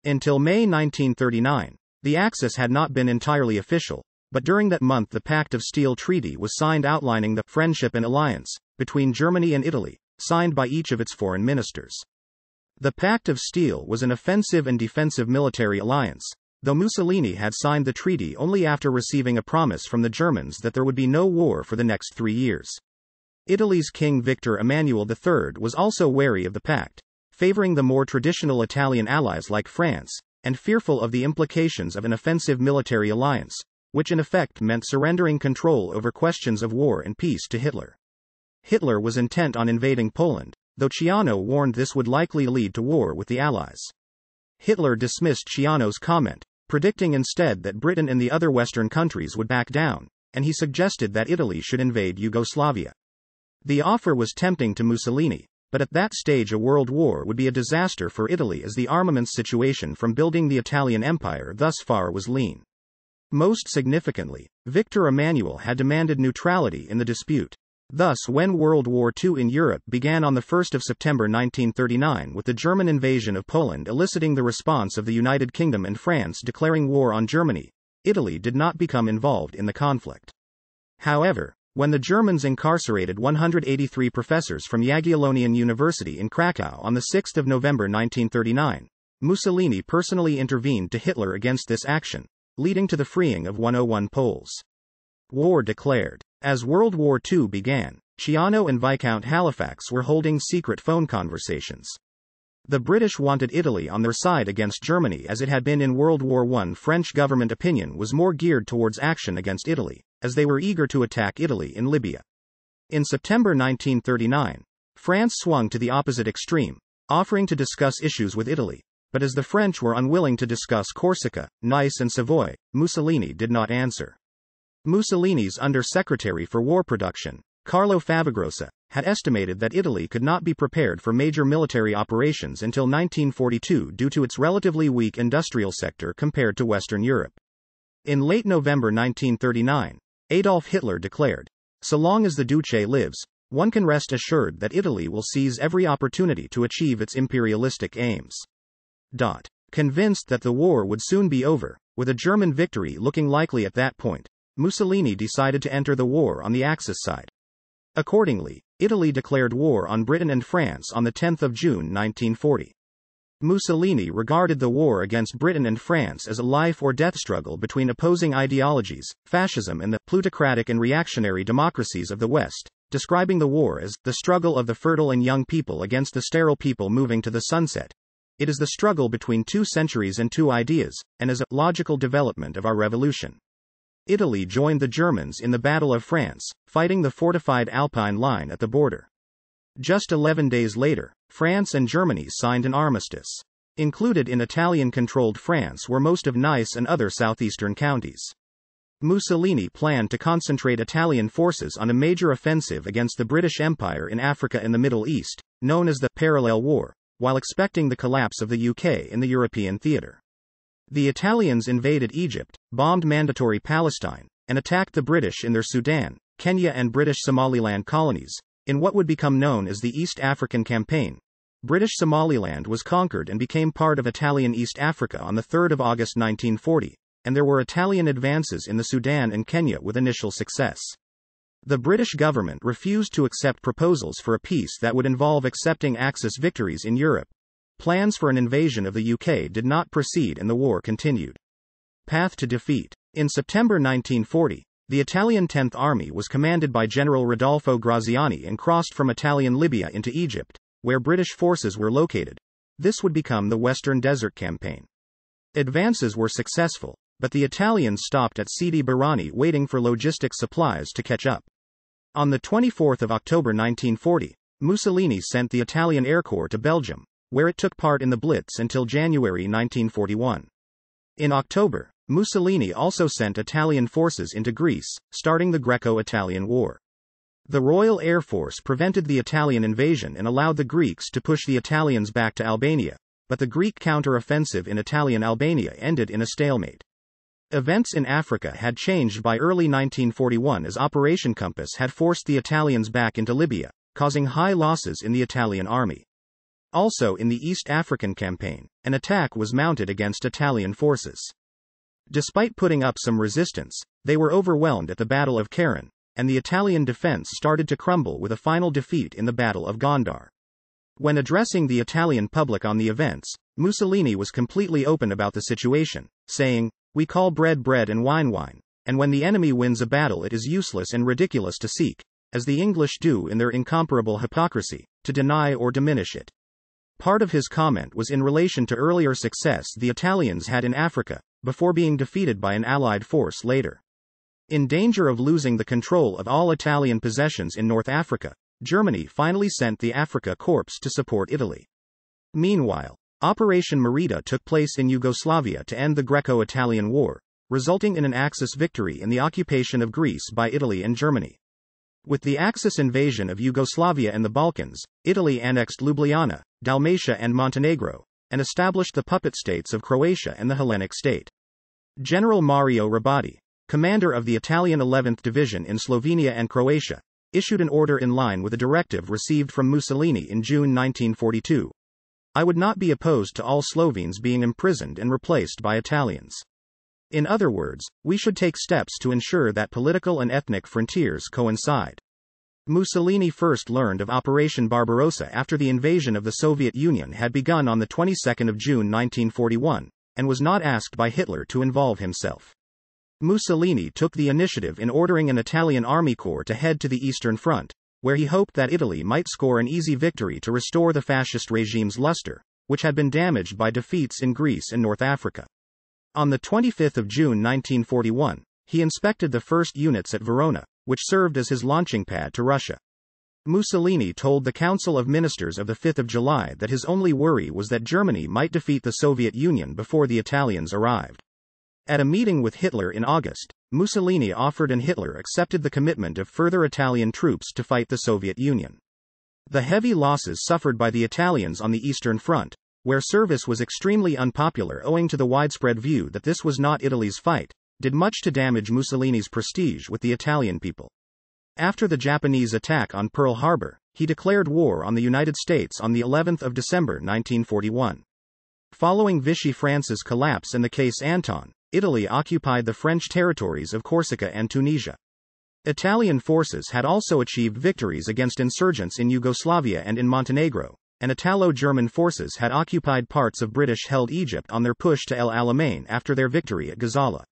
Until May 1939, the Axis had not been entirely official, but during that month the Pact of Steel Treaty was signed, outlining the friendship and alliance between Germany and Italy, signed by each of its foreign ministers. The Pact of Steel was an offensive and defensive military alliance, though Mussolini had signed the treaty only after receiving a promise from the Germans that there would be no war for the next 3 years. Italy's King Victor Emmanuel III was also wary of the pact, favoring the more traditional Italian allies like France, and fearful of the implications of an offensive military alliance, which in effect meant surrendering control over questions of war and peace to Hitler. Hitler was intent on invading Poland, though Ciano warned this would likely lead to war with the Allies. Hitler dismissed Ciano's comment, predicting instead that Britain and the other Western countries would back down, and he suggested that Italy should invade Yugoslavia. The offer was tempting to Mussolini, but at that stage a world war would be a disaster for Italy, as the armaments situation from building the Italian Empire thus far was lean. Most significantly, Victor Emmanuel had demanded neutrality in the dispute. Thus, when World War II in Europe began on 1 September 1939 with the German invasion of Poland eliciting the response of the United Kingdom and France declaring war on Germany, Italy did not become involved in the conflict. However, when the Germans incarcerated 183 professors from Jagiellonian University in Krakow on 6 November 1939, Mussolini personally intervened to Hitler against this action, leading to the freeing of 101 Poles. War declared. As World War II began, Ciano and Viscount Halifax were holding secret phone conversations. The British wanted Italy on their side against Germany, as it had been in World War I. French government opinion was more geared towards action against Italy, as they were eager to attack Italy in Libya. In September 1939, France swung to the opposite extreme, offering to discuss issues with Italy, but as the French were unwilling to discuss Corsica, Nice and Savoy, Mussolini did not answer. Mussolini's Under-Secretary for War Production, Carlo Favagrosa, had estimated that Italy could not be prepared for major military operations until 1942 due to its relatively weak industrial sector compared to Western Europe. In late November 1939, Adolf Hitler declared, "So long as the Duce lives, one can rest assured that Italy will seize every opportunity to achieve its imperialistic aims." Convinced that the war would soon be over, with a German victory looking likely at that point, Mussolini decided to enter the war on the Axis side. Accordingly, Italy declared war on Britain and France on 10 June 1940. Mussolini regarded the war against Britain and France as a life-or-death struggle between opposing ideologies, fascism and the plutocratic and reactionary democracies of the West, describing the war as the struggle of the fertile and young people against the sterile people moving to the sunset. It is the struggle between 2 centuries and 2 ideas, and is a logical development of our revolution. Italy joined the Germans in the Battle of France, fighting the fortified Alpine line at the border. Just 11 days later, France and Germany signed an armistice. Included in Italian-controlled France were most of Nice and other southeastern counties. Mussolini planned to concentrate Italian forces on a major offensive against the British Empire in Africa and the Middle East, known as the Parallel War, while expecting the collapse of the UK in the European theatre. The Italians invaded Egypt, bombed Mandatory Palestine, and attacked the British in their Sudan, Kenya and British Somaliland colonies, in what would become known as the East African Campaign. British Somaliland was conquered and became part of Italian East Africa on 3 August 1940, and there were Italian advances in the Sudan and Kenya with initial success. The British government refused to accept proposals for a peace that would involve accepting Axis victories in Europe. Plans for an invasion of the UK did not proceed and the war continued. Path to defeat. In September 1940, the Italian 10th Army was commanded by General Rodolfo Graziani and crossed from Italian Libya into Egypt, where British forces were located. This would become the Western Desert Campaign. Advances were successful, but the Italians stopped at Sidi Barrani waiting for logistic supplies to catch up. On 24 October 1940, Mussolini sent the Italian Air Corps to Belgium, where it took part in the Blitz until January 1941. In October, Mussolini also sent Italian forces into Greece, starting the Greco-Italian War. The Royal Air Force prevented the Italian invasion and allowed the Greeks to push the Italians back to Albania, but the Greek counter-offensive in Italian Albania ended in a stalemate. Events in Africa had changed by early 1941 as Operation Compass had forced the Italians back into Libya, causing high losses in the Italian army. Also in the East African Campaign, an attack was mounted against Italian forces. Despite putting up some resistance, they were overwhelmed at the Battle of Keren, and the Italian defense started to crumble with a final defeat in the Battle of Gondar. When addressing the Italian public on the events, Mussolini was completely open about the situation, saying, "We call bread bread and wine wine, and when the enemy wins a battle it is useless and ridiculous to seek, as the English do in their incomparable hypocrisy, to deny or diminish it." Part of his comment was in relation to earlier success the Italians had in Africa, before being defeated by an Allied force later. In danger of losing the control of all Italian possessions in North Africa, Germany finally sent the Africa Corps to support Italy. Meanwhile, Operation Merida took place in Yugoslavia to end the Greco-Italian War, resulting in an Axis victory in the occupation of Greece by Italy and Germany. With the Axis invasion of Yugoslavia and the Balkans, Italy annexed Ljubljana, Dalmatia and Montenegro, and established the puppet states of Croatia and the Hellenic state. General Mario Rabati, commander of the Italian 11th Division in Slovenia and Croatia, issued an order in line with a directive received from Mussolini in June 1942. "I would not be opposed to all Slovenes being imprisoned and replaced by Italians. In other words, we should take steps to ensure that political and ethnic frontiers coincide." Mussolini first learned of Operation Barbarossa after the invasion of the Soviet Union had begun on the 22nd of June 1941, and was not asked by Hitler to involve himself. Mussolini took the initiative in ordering an Italian army corps to head to the Eastern Front, where he hoped that Italy might score an easy victory to restore the fascist regime's luster, which had been damaged by defeats in Greece and North Africa. On the 25th of June 1941, he inspected the first units at Verona, which served as his launching pad to Russia. Mussolini told the Council of Ministers of the 5th of July that his only worry was that Germany might defeat the Soviet Union before the Italians arrived. At a meeting with Hitler in August, Mussolini offered and Hitler accepted the commitment of further Italian troops to fight the Soviet Union. The heavy losses suffered by the Italians on the Eastern Front, where service was extremely unpopular owing to the widespread view that this was not Italy's fight, did much to damage Mussolini's prestige with the Italian people. After the Japanese attack on Pearl Harbor, he declared war on the United States on the 11th of December 1941. Following Vichy France's collapse and the Case Anton, Italy occupied the French territories of Corsica and Tunisia. Italian forces had also achieved victories against insurgents in Yugoslavia and in Montenegro, and Italo-German forces had occupied parts of British-held Egypt on their push to El Alamein after their victory at Gazala.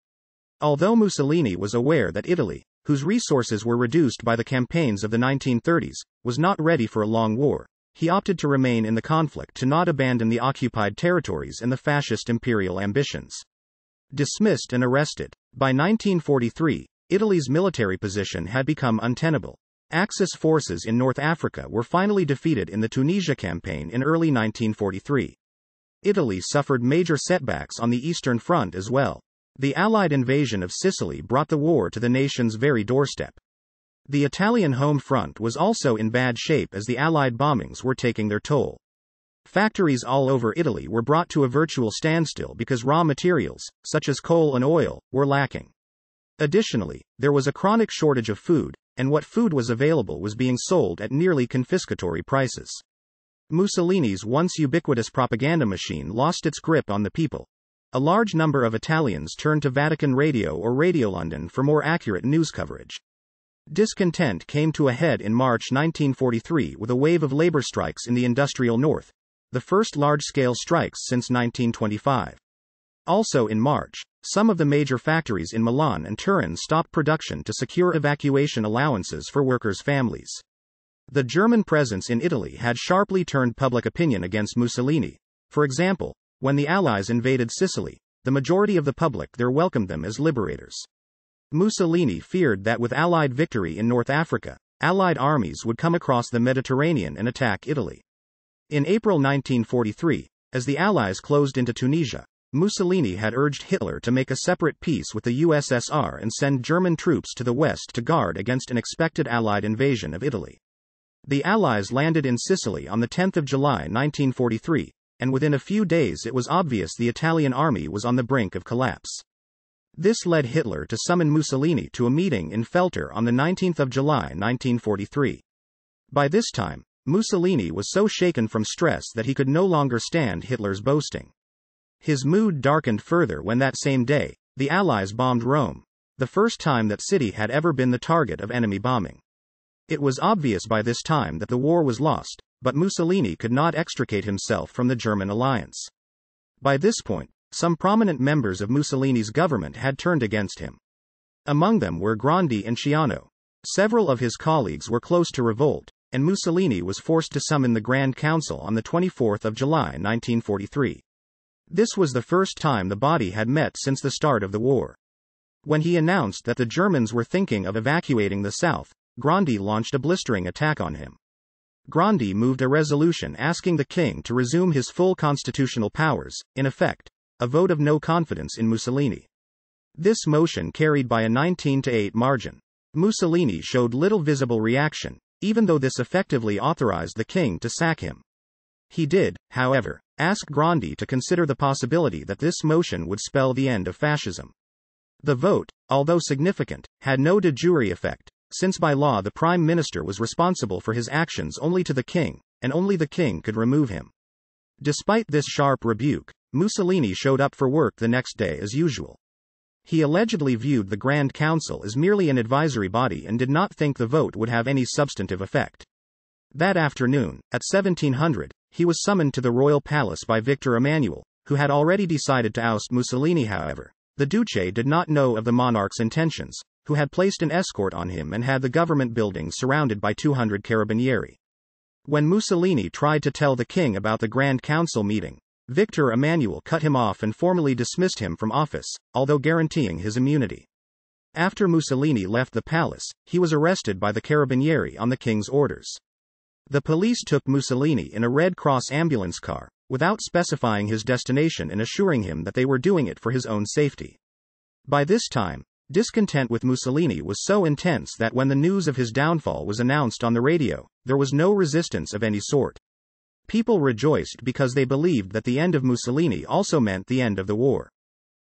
Although Mussolini was aware that Italy, whose resources were reduced by the campaigns of the 1930s, was not ready for a long war, He opted to remain in the conflict to not abandon the occupied territories and the fascist imperial ambitions. Dismissed and arrested. By 1943, Italy's military position had become untenable. Axis forces in North Africa were finally defeated in the Tunisia campaign in early 1943. Italy suffered major setbacks on the Eastern Front as well. The Allied invasion of Sicily brought the war to the nation's very doorstep. The Italian home front was also in bad shape as the Allied bombings were taking their toll. Factories all over Italy were brought to a virtual standstill because raw materials, such as coal and oil, were lacking. Additionally, there was a chronic shortage of food, and what food was available was being sold at nearly confiscatory prices. Mussolini's once ubiquitous propaganda machine lost its grip on the people. A large number of Italians turned to Vatican Radio or Radio London for more accurate news coverage. Discontent came to a head in March 1943 with a wave of labor strikes in the industrial north, the first large-scale strikes since 1925. Also in March, some of the major factories in Milan and Turin stopped production to secure evacuation allowances for workers' families. The German presence in Italy had sharply turned public opinion against Mussolini. For example, when the Allies invaded Sicily, the majority of the public there welcomed them as liberators. Mussolini feared that with Allied victory in North Africa, Allied armies would come across the Mediterranean and attack Italy. In April 1943, as the Allies closed into Tunisia, Mussolini had urged Hitler to make a separate peace with the USSR and send German troops to the west to guard against an expected Allied invasion of Italy. The Allies landed in Sicily on the 10th of July 1943, and within a few days it was obvious the Italian army was on the brink of collapse. This led Hitler to summon Mussolini to a meeting in Feltre on the 19th of July 1943. By this time, Mussolini was so shaken from stress that he could no longer stand Hitler's boasting. His mood darkened further when that same day, the Allies bombed Rome, the first time that city had ever been the target of enemy bombing. It was obvious by this time that the war was lost, but Mussolini could not extricate himself from the German alliance. By this point, some prominent members of Mussolini's government had turned against him. Among them were Grandi and Ciano. Several of his colleagues were close to revolt, and Mussolini was forced to summon the Grand Council on the 24th of July 1943. This was the first time the body had met since the start of the war. When he announced that the Germans were thinking of evacuating the south, Grandi launched a blistering attack on him. Grandi moved a resolution asking the king to resume his full constitutional powers, in effect, a vote of no confidence in Mussolini. This motion carried by a 19-8 margin. Mussolini showed little visible reaction, even though this effectively authorized the king to sack him. He did, however, ask Grandi to consider the possibility that this motion would spell the end of fascism. The vote, although significant, had no de jure effect, since by law the prime minister was responsible for his actions only to the king, and only the king could remove him. Despite this sharp rebuke, Mussolini showed up for work the next day as usual. He allegedly viewed the Grand Council as merely an advisory body and did not think the vote would have any substantive effect. That afternoon, at 1700, he was summoned to the royal palace by Victor Emmanuel, who had already decided to oust Mussolini. However, the Duce did not know of the monarch's intentions, who had placed an escort on him and had the government building surrounded by 200 carabinieri. When Mussolini tried to tell the king about the Grand Council meeting, Victor Emmanuel cut him off and formally dismissed him from office, although guaranteeing his immunity. After Mussolini left the palace, he was arrested by the carabinieri on the king's orders. The police took Mussolini in a Red Cross ambulance car, without specifying his destination and assuring him that they were doing it for his own safety. By this time, discontent with Mussolini was so intense that when the news of his downfall was announced on the radio, there was no resistance of any sort. People rejoiced because they believed that the end of Mussolini also meant the end of the war.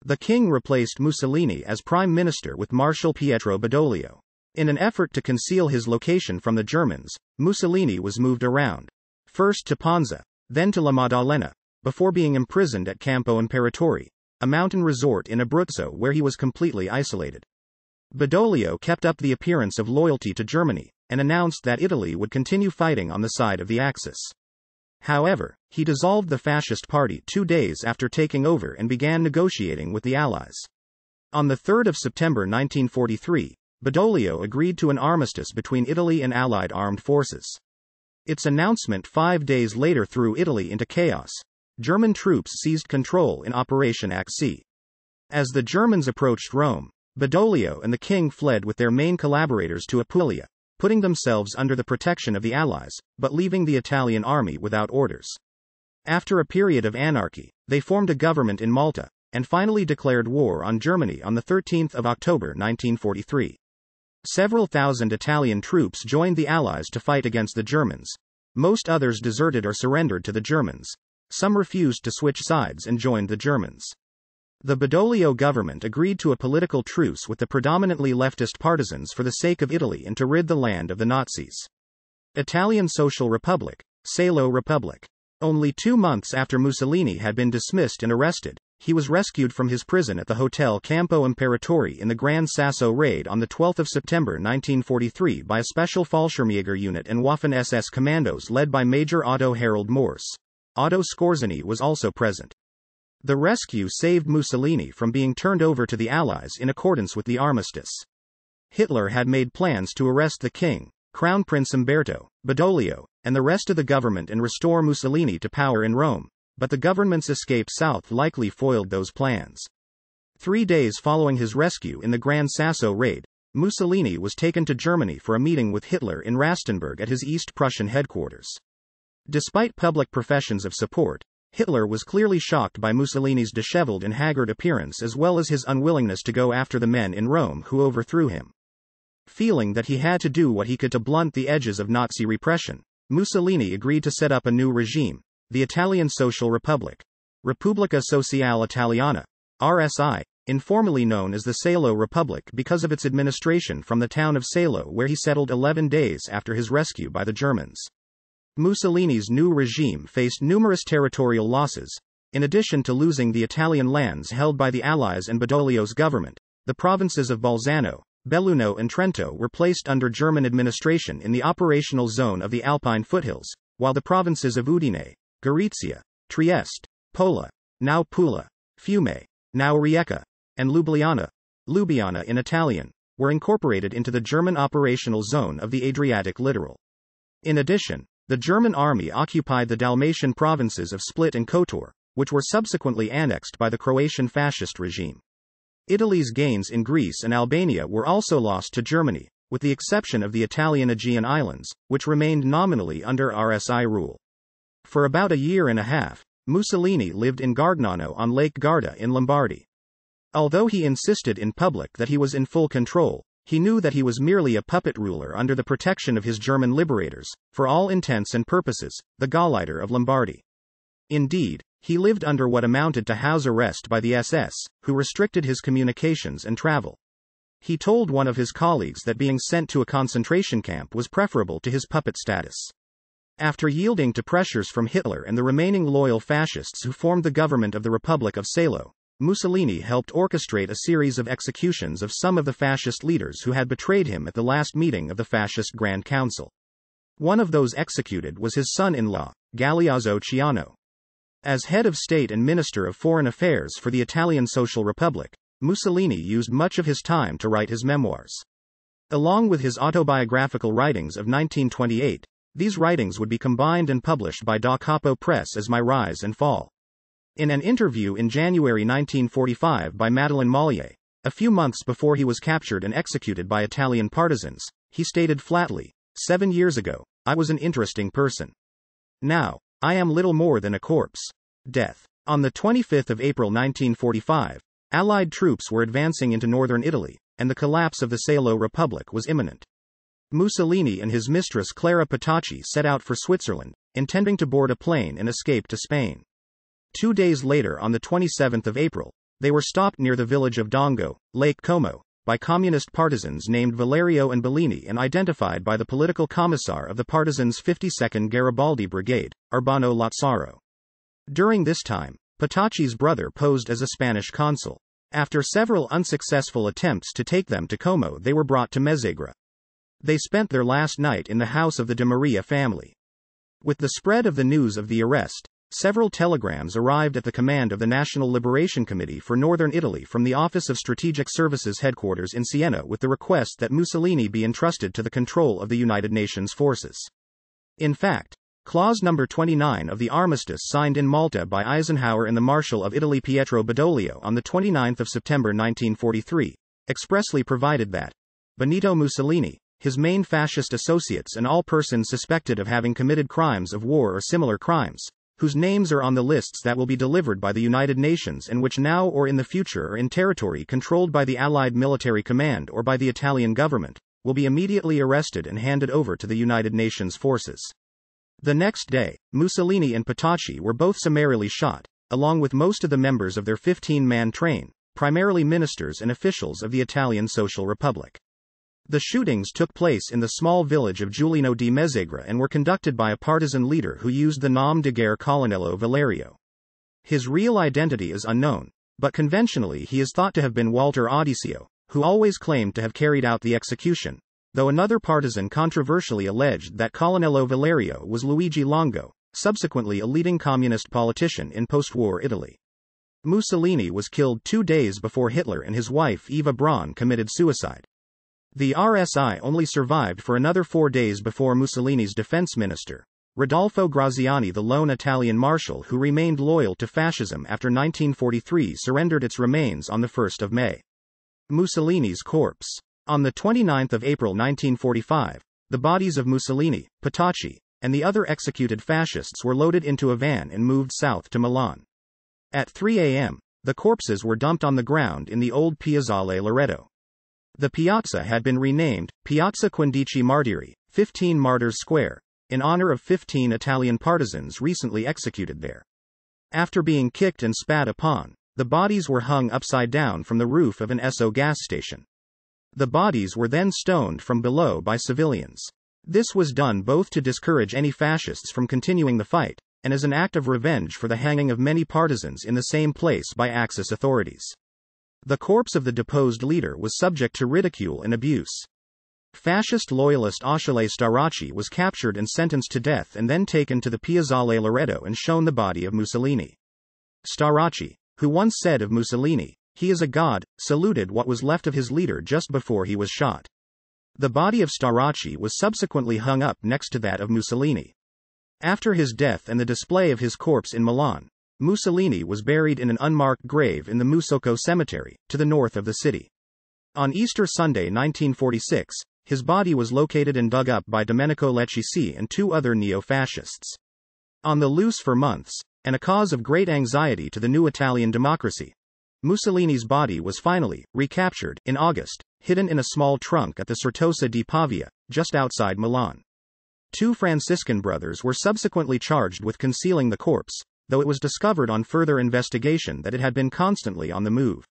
The king replaced Mussolini as prime minister with Marshal Pietro Badoglio. In an effort to conceal his location from the Germans, Mussolini was moved around. First to Ponza, then to La Maddalena, before being imprisoned at Campo Imperatore, a mountain resort in Abruzzo where he was completely isolated. Badoglio kept up the appearance of loyalty to Germany, and announced that Italy would continue fighting on the side of the Axis. However, he dissolved the Fascist Party 2 days after taking over and began negotiating with the Allies. On the 3rd of September 1943, Badoglio agreed to an armistice between Italy and Allied armed forces. Its announcement 5 days later threw Italy into chaos. German troops seized control in Operation Axii. As the Germans approached Rome, Badoglio and the king fled with their main collaborators to Apulia, putting themselves under the protection of the Allies, but leaving the Italian army without orders. After a period of anarchy, they formed a government in Malta, and finally declared war on Germany on 13 October 1943. Several thousand Italian troops joined the Allies to fight against the Germans. Most others deserted or surrendered to the Germans. Some refused to switch sides and joined the Germans. The Badoglio government agreed to a political truce with the predominantly leftist partisans for the sake of Italy and to rid the land of the Nazis. Italian Social Republic, Salo Republic. Only 2 months after Mussolini had been dismissed and arrested, he was rescued from his prison at the Hotel Campo Imperatore in the Gran Sasso raid on 12 September 1943 by a special Fallschirmjäger unit and Waffen-SS commandos led by Major Otto Harold Morse. Otto Skorzeny was also present. The rescue saved Mussolini from being turned over to the Allies in accordance with the armistice. Hitler had made plans to arrest the king, Crown Prince Umberto, Badoglio, and the rest of the government and restore Mussolini to power in Rome, but the government's escape south likely foiled those plans. 3 days following his rescue in the Gran Sasso raid, Mussolini was taken to Germany for a meeting with Hitler in Rastenburg at his East Prussian headquarters. Despite public professions of support, Hitler was clearly shocked by Mussolini's disheveled and haggard appearance as well as his unwillingness to go after the men in Rome who overthrew him. Feeling that he had to do what he could to blunt the edges of Nazi repression, Mussolini agreed to set up a new regime, the Italian Social Republic, Repubblica Sociale Italiana, RSI, informally known as the Salo Republic because of its administration from the town of Salo where he settled 11 days after his rescue by the Germans. Mussolini's new regime faced numerous territorial losses. In addition to losing the Italian lands held by the Allies and Badoglio's government, the provinces of Bolzano, Belluno and Trento were placed under German administration in the operational zone of the Alpine foothills, while the provinces of Udine, Gorizia, Trieste, Pola, now Pula, Fiume, now Rijeka, and Lubiana in Italian, were incorporated into the German operational zone of the Adriatic littoral. In addition, the German army occupied the Dalmatian provinces of Split and Kotor, which were subsequently annexed by the Croatian fascist regime. Italy's gains in Greece and Albania were also lost to Germany, with the exception of the Italian Aegean Islands, which remained nominally under RSI rule. For about a year and a half, Mussolini lived in Gargnano on Lake Garda in Lombardy. Although he insisted in public that he was in full control, he knew that he was merely a puppet ruler under the protection of his German liberators, for all intents and purposes, the Gauleiter of Lombardy. Indeed, he lived under what amounted to house arrest by the SS, who restricted his communications and travel. He told one of his colleagues that being sent to a concentration camp was preferable to his puppet status. After yielding to pressures from Hitler and the remaining loyal fascists who formed the government of the Republic of Salo, Mussolini helped orchestrate a series of executions of some of the fascist leaders who had betrayed him at the last meeting of the Fascist Grand Council. One of those executed was his son-in-law, Galeazzo Ciano. As head of state and minister of foreign affairs for the Italian Social Republic, Mussolini used much of his time to write his memoirs. Along with his autobiographical writings of 1928, these writings would be combined and published by Da Capo Press as My Rise and Fall. In an interview in January 1945 by Madeleine Mollier, a few months before he was captured and executed by Italian partisans, he stated flatly, 7 years ago, I was an interesting person. Now, I am little more than a corpse. Death. On the 25th of April 1945, Allied troops were advancing into northern Italy, and the collapse of the Salo Republic was imminent. Mussolini and his mistress Clara Petacci set out for Switzerland, intending to board a plane and escape to Spain. 2 days later, on the 27th of April, they were stopped near the village of Dongo, Lake Como, by communist partisans named Valerio and Bellini and identified by the political commissar of the partisans' 52nd Garibaldi Brigade, Urbano Lazzaro. During this time, Petacci's brother posed as a Spanish consul. After several unsuccessful attempts to take them to Como, they were brought to Mezzegra. They spent their last night in the house of the De Maria family. With the spread of the news of the arrest, several telegrams arrived at the command of the National Liberation Committee for Northern Italy from the Office of Strategic Services headquarters in Siena with the request that Mussolini be entrusted to the control of the United Nations forces. In fact, Clause number 29 of the armistice signed in Malta by Eisenhower and the Marshal of Italy Pietro Badoglio on 29 September 1943, expressly provided that Benito Mussolini, his main fascist associates and all persons suspected of having committed crimes of war or similar crimes, whose names are on the lists that will be delivered by the United Nations and which now or in the future are in territory controlled by the Allied Military Command or by the Italian government, will be immediately arrested and handed over to the United Nations forces. The next day, Mussolini and Petacci were both summarily shot, along with most of the members of their 15-man train, primarily ministers and officials of the Italian Social Republic. The shootings took place in the small village of Giulino di Mezzegra and were conducted by a partisan leader who used the nom de guerre Colonnello Valerio. His real identity is unknown, but conventionally he is thought to have been Walter Audisio, who always claimed to have carried out the execution, though another partisan controversially alleged that Colonnello Valerio was Luigi Longo, subsequently a leading communist politician in post-war Italy. Mussolini was killed 2 days before Hitler and his wife Eva Braun committed suicide. The RSI only survived for another 4 days before Mussolini's defense minister, Rodolfo Graziani, the lone Italian marshal who remained loyal to fascism after 1943, surrendered its remains on 1 May. Mussolini's corpse. On 29 April 1945, the bodies of Mussolini, Petacci, and the other executed fascists were loaded into a van and moved south to Milan. At 3 a.m., the corpses were dumped on the ground in the old Piazzale Loreto. The piazza had been renamed Piazza Quindici Martiri, 15 Martyrs Square, in honor of 15 Italian partisans recently executed there. After being kicked and spat upon, the bodies were hung upside down from the roof of an Esso gas station. The bodies were then stoned from below by civilians. This was done both to discourage any fascists from continuing the fight, and as an act of revenge for the hanging of many partisans in the same place by Axis authorities. The corpse of the deposed leader was subject to ridicule and abuse. Fascist loyalist Achille Staracci was captured and sentenced to death and then taken to the Piazzale Loreto and shown the body of Mussolini. Staracci, who once said of Mussolini, "He is a god," saluted what was left of his leader just before he was shot. The body of Staracci was subsequently hung up next to that of Mussolini. After his death and the display of his corpse in Milan, Mussolini was buried in an unmarked grave in the Musocco Cemetery, to the north of the city. On Easter Sunday 1946, his body was located and dug up by Domenico Lecisi and 2 other neo-fascists. On the loose for months, and a cause of great anxiety to the new Italian democracy, Mussolini's body was finally recaptured in August, hidden in a small trunk at the Certosa di Pavia, just outside Milan. 2 Franciscan brothers were subsequently charged with concealing the corpse, though it was discovered on further investigation that it had been constantly on the move.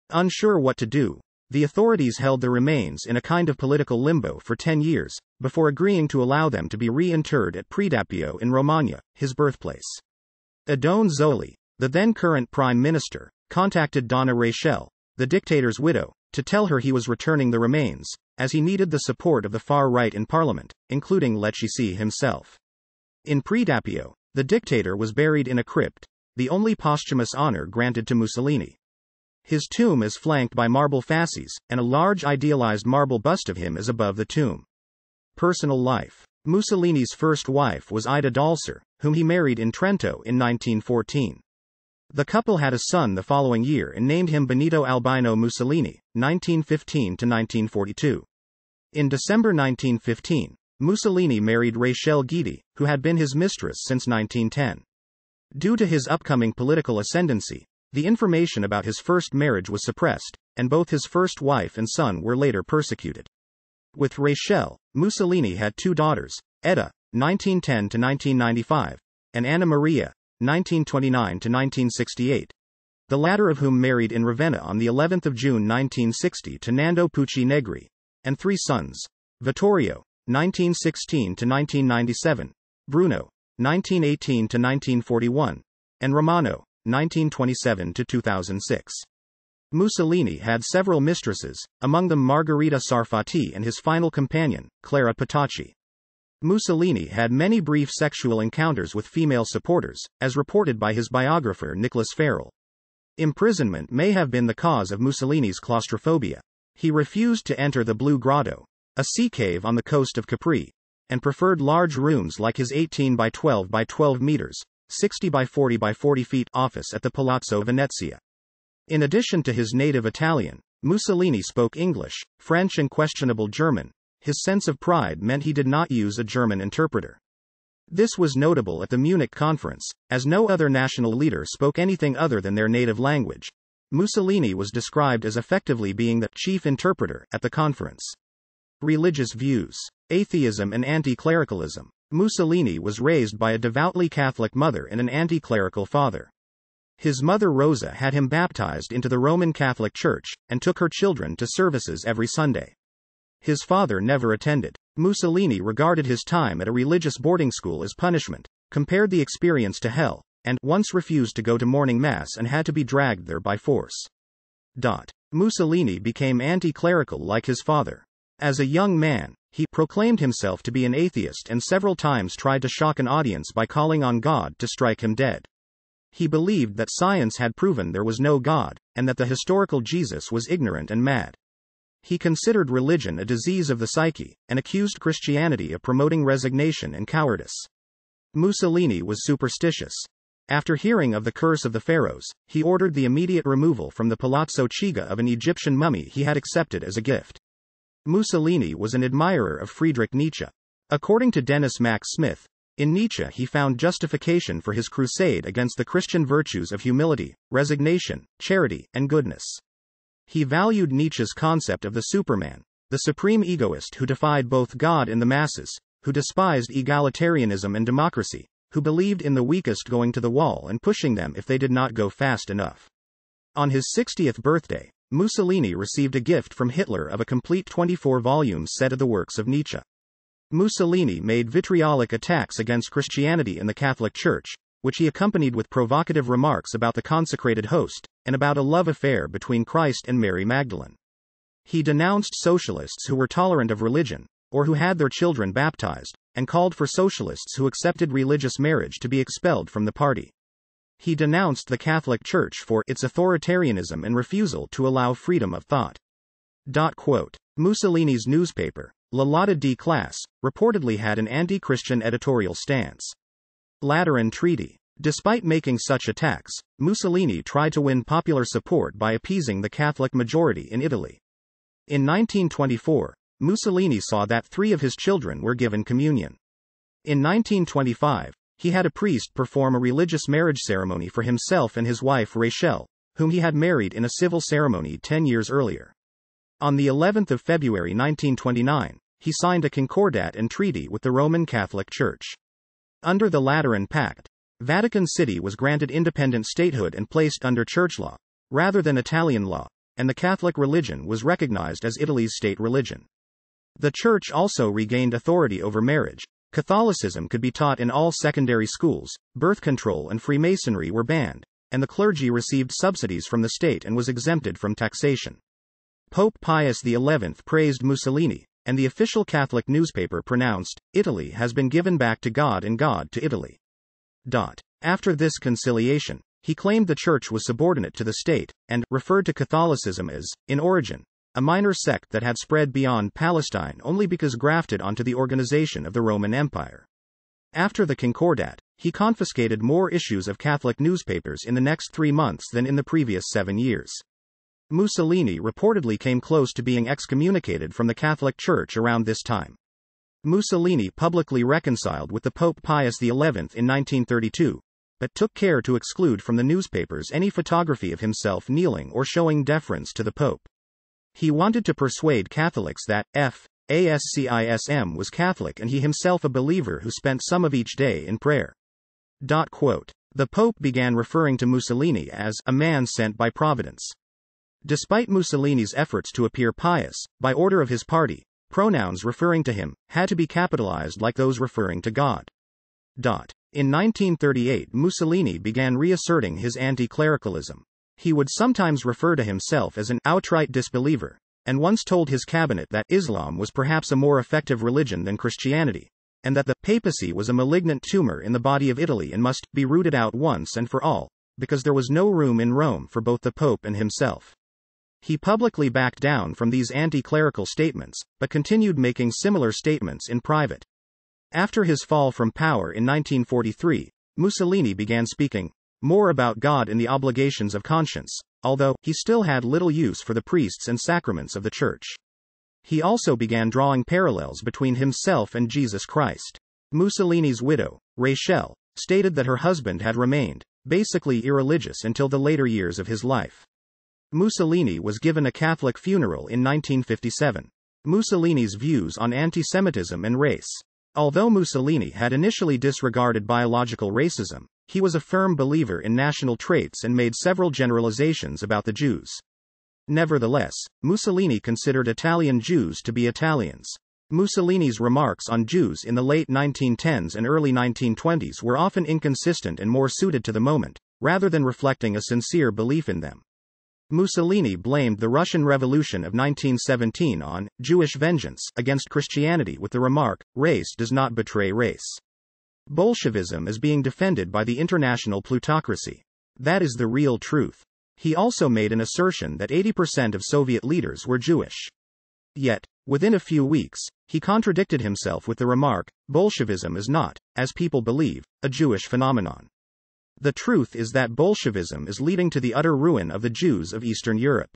Unsure what to do, the authorities held the remains in a kind of political limbo for 10 years, before agreeing to allow them to be reinterred at Predappio in Romagna, his birthplace. Oddone Zoli, the then current prime minister, contacted Donna Rachel, the dictator's widow, to tell her he was returning the remains, as he needed the support of the far right in parliament, including Lecisi himself. In Predappio, the dictator was buried in a crypt, the only posthumous honor granted to Mussolini. His tomb is flanked by marble fasces, and a large idealized marble bust of him is above the tomb. Personal life. Mussolini's first wife was Ida Dalser, whom he married in Trento in 1914. The couple had a son the following year and named him Benito Albino Mussolini, 1915–1942. In December 1915, Mussolini married Rachel Guidi, who had been his mistress since 1910. Due to his upcoming political ascendancy, the information about his first marriage was suppressed, and both his first wife and son were later persecuted. With Rachel, Mussolini had 2 daughters, Edda, 1910–1995, and Anna Maria, 1929–1968, the latter of whom married in Ravenna on the 11th of June 1960 to Nando Pucci Negri, and 3 sons, Vittorio, 1916–1997, Bruno, 1918–1941, and Romano, 1927–2006. Mussolini had several mistresses, among them Margherita Sarfatti and his final companion, Clara Petacci. Mussolini had many brief sexual encounters with female supporters, as reported by his biographer Nicholas Farrell. Imprisonment may have been the cause of Mussolini's claustrophobia. He refused to enter the Blue Grotto, a sea cave on the coast of Capri, and preferred large rooms like his 18 by 12 by 12 meters, 60 by 40 by 40 feet office at the Palazzo Venezia. In addition to his native Italian, Mussolini spoke English, French and questionable German. His sense of pride meant he did not use a German interpreter. This was notable at the Munich conference, as no other national leader spoke anything other than their native language. Mussolini was described as effectively being the chief interpreter at the conference. Religious views. Atheism and anti-clericalism. Mussolini was raised by a devoutly Catholic mother and an anti-clerical father. His mother Rosa had him baptized into the Roman Catholic Church, and took her children to services every Sunday. His father never attended. Mussolini regarded his time at a religious boarding school as punishment, compared the experience to hell, and once refused to go to morning mass and had to be dragged there by force. Mussolini became anti-clerical like his father. As a young man, he proclaimed himself to be an atheist and several times tried to shock an audience by calling on God to strike him dead. He believed that science had proven there was no God, and that the historical Jesus was ignorant and mad. He considered religion a disease of the psyche, and accused Christianity of promoting resignation and cowardice. Mussolini was superstitious. After hearing of the curse of the pharaohs, he ordered the immediate removal from the Palazzo Chigi of an Egyptian mummy he had accepted as a gift. Mussolini was an admirer of Friedrich Nietzsche. According to Dennis Mack Smith, in Nietzsche he found justification for his crusade against the Christian virtues of humility, resignation, charity, and goodness. He valued Nietzsche's concept of the Superman, the supreme egoist who defied both God and the masses, who despised egalitarianism and democracy, who believed in the weakest going to the wall and pushing them if they did not go fast enough. On his 60th birthday, Mussolini received a gift from Hitler of a complete 24-volume set of the works of Nietzsche. Mussolini made vitriolic attacks against Christianity and the Catholic Church, which he accompanied with provocative remarks about the consecrated host, and about a love affair between Christ and Mary Magdalene. He denounced socialists who were tolerant of religion, or who had their children baptized, and called for socialists who accepted religious marriage to be expelled from the party. He denounced the Catholic Church for its authoritarianism and refusal to allow freedom of thought. Mussolini's newspaper, La Lotta di Classe, reportedly had an anti-Christian editorial stance. Lateran Treaty. Despite making such attacks, Mussolini tried to win popular support by appeasing the Catholic majority in Italy. In 1924, Mussolini saw that 3 of his children were given communion. In 1925, he had a priest perform a religious marriage ceremony for himself and his wife Rachel, whom he had married in a civil ceremony 10 years earlier. On the 11th of February 1929, he signed a concordat and treaty with the Roman Catholic Church. Under the Lateran Pact, Vatican City was granted independent statehood and placed under church law, rather than Italian law, and the Catholic religion was recognized as Italy's state religion. The Church also regained authority over marriage. Catholicism could be taught in all secondary schools, birth control and Freemasonry were banned, and the clergy received subsidies from the state and was exempted from taxation. Pope Pius XI praised Mussolini, and the official Catholic newspaper pronounced, "Italy has been given back to God and God to Italy." After this conciliation, he claimed the Church was subordinate to the state, and referred to Catholicism as, in origin, a minor sect that had spread beyond Palestine only because grafted onto the organization of the Roman Empire. After the Concordat, he confiscated more issues of Catholic newspapers in the next 3 months than in the previous 7 years. Mussolini reportedly came close to being excommunicated from the Catholic Church around this time. Mussolini publicly reconciled with the Pope Pius XI in 1932, but took care to exclude from the newspapers any photography of himself kneeling or showing deference to the Pope. He wanted to persuade Catholics that Fascism was Catholic and he himself a believer who spent some of each day in prayer. The Pope began referring to Mussolini as a man sent by Providence. Despite Mussolini's efforts to appear pious, by order of his party, pronouns referring to him had to be capitalized like those referring to God. In 1938, Mussolini began reasserting his anti-clericalism. He would sometimes refer to himself as an outright disbeliever, and once told his cabinet that Islam was perhaps a more effective religion than Christianity, and that the papacy was a malignant tumor in the body of Italy and must be rooted out once and for all, because there was no room in Rome for both the Pope and himself. He publicly backed down from these anti-clerical statements, but continued making similar statements in private. After his fall from power in 1943, Mussolini began speaking more about God and the obligations of conscience, although he still had little use for the priests and sacraments of the Church. He also began drawing parallels between himself and Jesus Christ. Mussolini's widow, Rachel, stated that her husband had remained basically irreligious until the later years of his life. Mussolini was given a Catholic funeral in 1957. Mussolini's views on anti-Semitism and race. Although Mussolini had initially disregarded biological racism, he was a firm believer in national traits and made several generalizations about the Jews. Nevertheless, Mussolini considered Italian Jews to be Italians. Mussolini's remarks on Jews in the late 1910s and early 1920s were often inconsistent and more suited to the moment, rather than reflecting a sincere belief in them. Mussolini blamed the Russian Revolution of 1917 on Jewish vengeance against Christianity with the remark, "Race does not betray race." Bolshevism is being defended by the international plutocracy. That is the real truth. He also made an assertion that 80% of Soviet leaders were Jewish. Yet, within a few weeks, he contradicted himself with the remark, Bolshevism is not, as people believe, a Jewish phenomenon. The truth is that Bolshevism is leading to the utter ruin of the Jews of Eastern Europe.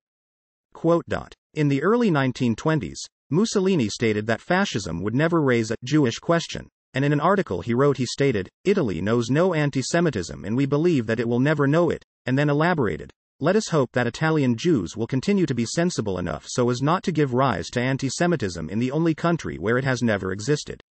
In the early 1920s, Mussolini stated that fascism would never raise a Jewish question, and in an article he wrote he stated, Italy knows no anti-Semitism and we believe that it will never know it, and then elaborated, let us hope that Italian Jews will continue to be sensible enough so as not to give rise to anti-Semitism in the only country where it has never existed.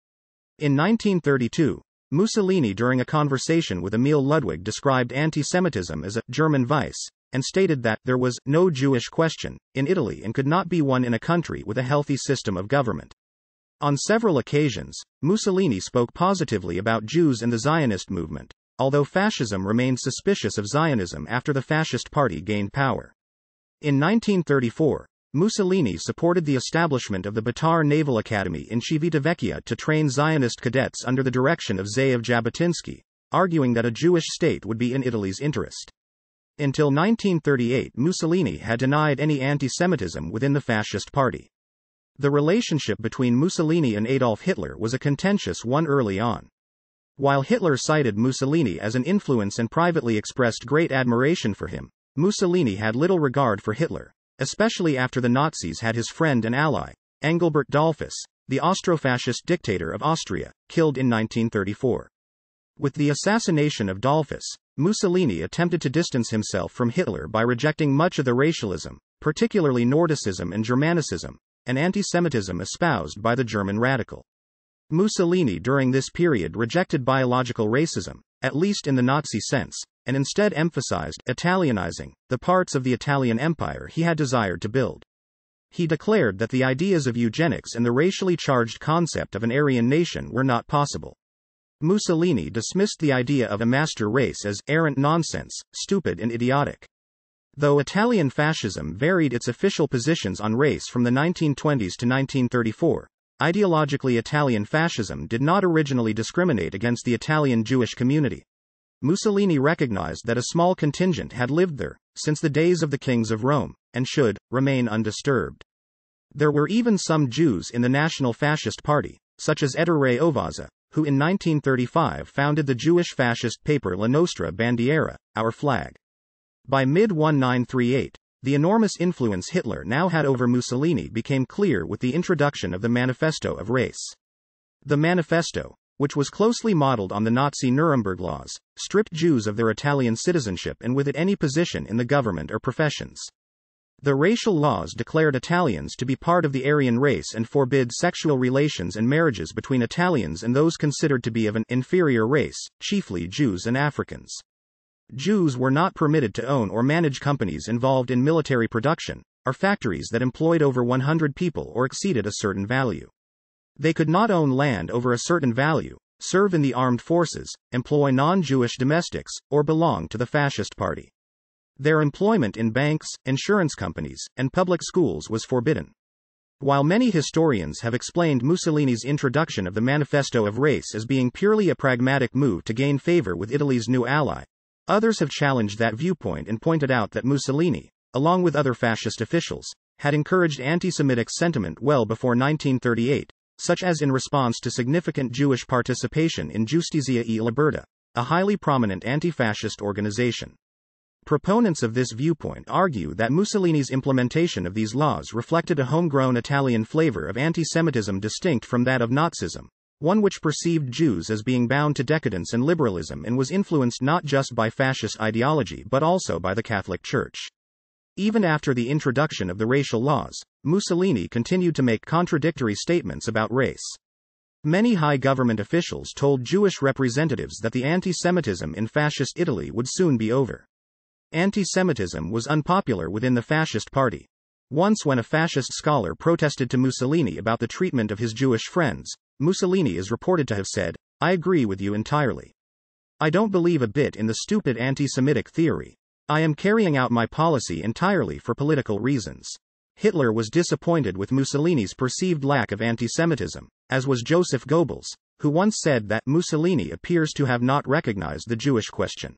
In 1932, Mussolini during a conversation with Emil Ludwig described anti-Semitism as a German vice, and stated that there was no Jewish question in Italy and could not be one in a country with a healthy system of government. On several occasions, Mussolini spoke positively about Jews and the Zionist movement, although fascism remained suspicious of Zionism after the Fascist Party gained power. In 1934, Mussolini supported the establishment of the Batar Naval Academy in Civitavecchia to train Zionist cadets under the direction of Zeev Jabotinsky, arguing that a Jewish state would be in Italy's interest. Until 1938, Mussolini had denied any anti-Semitism within the Fascist Party. The relationship between Mussolini and Adolf Hitler was a contentious one early on. While Hitler cited Mussolini as an influence and privately expressed great admiration for him, Mussolini had little regard for Hitler, especially after the Nazis had his friend and ally, Engelbert Dollfuss, the Austro-fascist dictator of Austria, killed in 1934. With the assassination of Dollfuss, Mussolini attempted to distance himself from Hitler by rejecting much of the racialism, particularly Nordicism and Germanicism, and anti-Semitism espoused by the German radical. Mussolini during this period rejected biological racism, at least in the Nazi sense, and instead emphasized Italianizing the parts of the Italian Empire he had desired to build. He declared that the ideas of eugenics and the racially charged concept of an Aryan nation were not possible. Mussolini dismissed the idea of a master race as arrant nonsense, stupid and idiotic. Though Italian fascism varied its official positions on race from the 1920s to 1934, ideologically Italian fascism did not originally discriminate against the Italian Jewish community. Mussolini recognized that a small contingent had lived there since the days of the kings of Rome, and should remain undisturbed. There were even some Jews in the National Fascist Party, such as Ettore Ovazza, who in 1935 founded the Jewish fascist paper La Nostra Bandiera, Our Flag. By mid-1938, the enormous influence Hitler now had over Mussolini became clear with the introduction of the Manifesto of Race. The Manifesto, which was closely modeled on the Nazi Nuremberg laws, stripped Jews of their Italian citizenship and with it any position in the government or professions. The racial laws declared Italians to be part of the Aryan race and forbid sexual relations and marriages between Italians and those considered to be of an inferior race, chiefly Jews and Africans. Jews were not permitted to own or manage companies involved in military production, or factories that employed over 100 people or exceeded a certain value. They could not own land over a certain value, serve in the armed forces, employ non-Jewish domestics, or belong to the Fascist Party. Their employment in banks, insurance companies, and public schools was forbidden. While many historians have explained Mussolini's introduction of the Manifesto of Race as being purely a pragmatic move to gain favor with Italy's new ally, others have challenged that viewpoint and pointed out that Mussolini, along with other fascist officials, had encouraged anti-Semitic sentiment well before 1938, such as in response to significant Jewish participation in Giustizia e Libertà, a highly prominent anti-fascist organization. Proponents of this viewpoint argue that Mussolini's implementation of these laws reflected a homegrown Italian flavor of anti-Semitism distinct from that of Nazism, one which perceived Jews as being bound to decadence and liberalism and was influenced not just by fascist ideology but also by the Catholic Church. Even after the introduction of the racial laws, Mussolini continued to make contradictory statements about race. Many high government officials told Jewish representatives that the anti-Semitism in fascist Italy would soon be over. Anti-Semitism was unpopular within the fascist party. Once when a fascist scholar protested to Mussolini about the treatment of his Jewish friends, Mussolini is reported to have said, "I agree with you entirely. I don't believe a bit in the stupid anti-Semitic theory. I am carrying out my policy entirely for political reasons." Hitler was disappointed with Mussolini's perceived lack of anti-Semitism, as was Joseph Goebbels, who once said that Mussolini appears to have not recognized the Jewish question.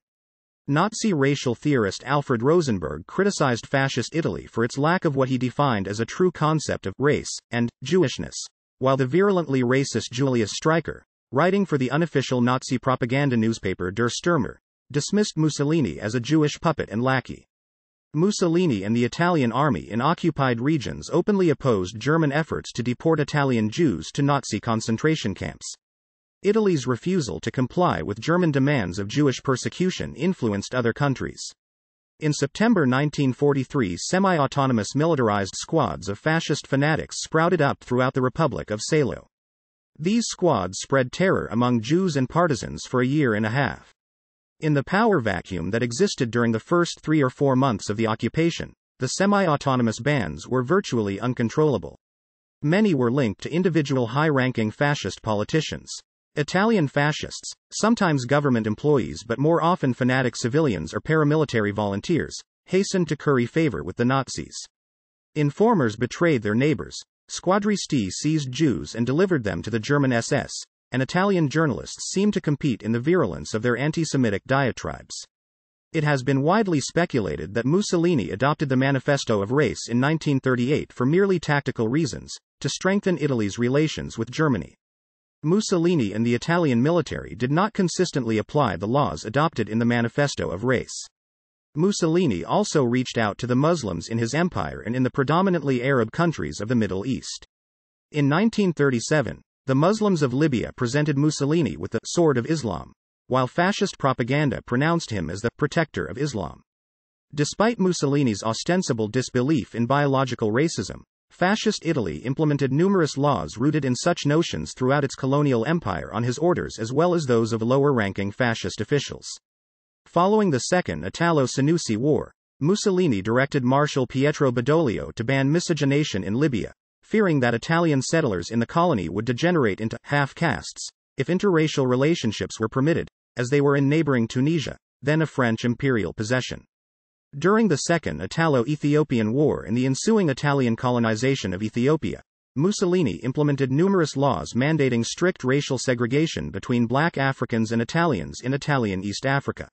Nazi racial theorist Alfred Rosenberg criticized fascist Italy for its lack of what he defined as a true concept of race and Jewishness, while the virulently racist Julius Streicher, writing for the unofficial Nazi propaganda newspaper Der Stürmer, dismissed Mussolini as a Jewish puppet and lackey. Mussolini and the Italian army in occupied regions openly opposed German efforts to deport Italian Jews to Nazi concentration camps. Italy's refusal to comply with German demands of Jewish persecution influenced other countries. In September 1943, semi-autonomous militarized squads of fascist fanatics sprouted up throughout the Republic of Salo. These squads spread terror among Jews and partisans for a year and a half. In the power vacuum that existed during the first 3 or 4 months of the occupation, the semi-autonomous bands were virtually uncontrollable. Many were linked to individual high-ranking fascist politicians. Italian fascists, sometimes government employees but more often fanatic civilians or paramilitary volunteers, hastened to curry favor with the Nazis. Informers betrayed their neighbors, squadristi seized Jews and delivered them to the German SS, and Italian journalists seemed to compete in the virulence of their anti-Semitic diatribes. It has been widely speculated that Mussolini adopted the Manifesto of Race in 1938 for merely tactical reasons, to strengthen Italy's relations with Germany. Mussolini and the Italian military did not consistently apply the laws adopted in the Manifesto of Race. Mussolini also reached out to the Muslims in his empire and in the predominantly Arab countries of the Middle East. In 1937, the Muslims of Libya presented Mussolini with the sword of Islam, while fascist propaganda pronounced him as the protector of Islam. Despite Mussolini's ostensible disbelief in biological racism, Fascist Italy implemented numerous laws rooted in such notions throughout its colonial empire on his orders as well as those of lower-ranking fascist officials. Following the Second Italo-Senussi War, Mussolini directed Marshal Pietro Badoglio to ban miscegenation in Libya, fearing that Italian settlers in the colony would degenerate into half-castes if interracial relationships were permitted, as they were in neighboring Tunisia, then a French imperial possession. During the Second Italo-Ethiopian War and the ensuing Italian colonization of Ethiopia, Mussolini implemented numerous laws mandating strict racial segregation between black Africans and Italians in Italian East Africa.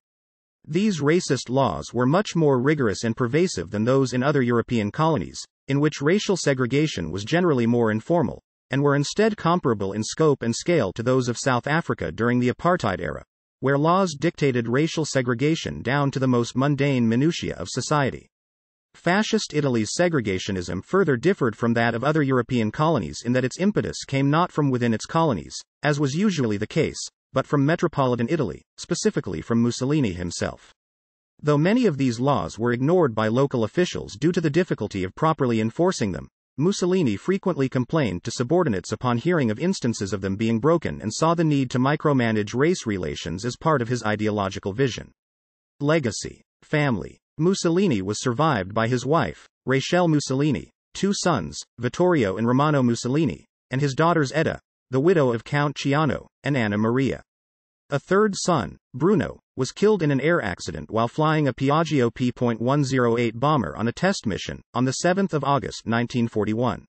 These racist laws were much more rigorous and pervasive than those in other European colonies, in which racial segregation was generally more informal, and were instead comparable in scope and scale to those of South Africa during the apartheid era, where laws dictated racial segregation down to the most mundane minutiae of society. Fascist Italy's segregationism further differed from that of other European colonies in that its impetus came not from within its colonies, as was usually the case, but from metropolitan Italy, specifically from Mussolini himself. Though many of these laws were ignored by local officials due to the difficulty of properly enforcing them, Mussolini frequently complained to subordinates upon hearing of instances of them being broken and saw the need to micromanage race relations as part of his ideological vision. Legacy. Family. Mussolini was survived by his wife, Rachel Mussolini, 2 sons, Vittorio and Romano Mussolini, and his daughters Edda, the widow of Count Ciano, and Anna Maria. A third son, Bruno, was killed in an air accident while flying a Piaggio P.108 bomber on a test mission, on 7 August 1941.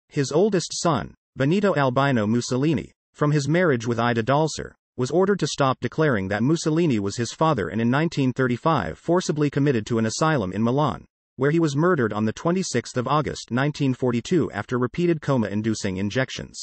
His oldest son, Benito Albino Mussolini, from his marriage with Ida Dalser, was ordered to stop declaring that Mussolini was his father and in 1935 forcibly committed to an asylum in Milan, where he was murdered on 26 August 1942 after repeated coma-inducing injections.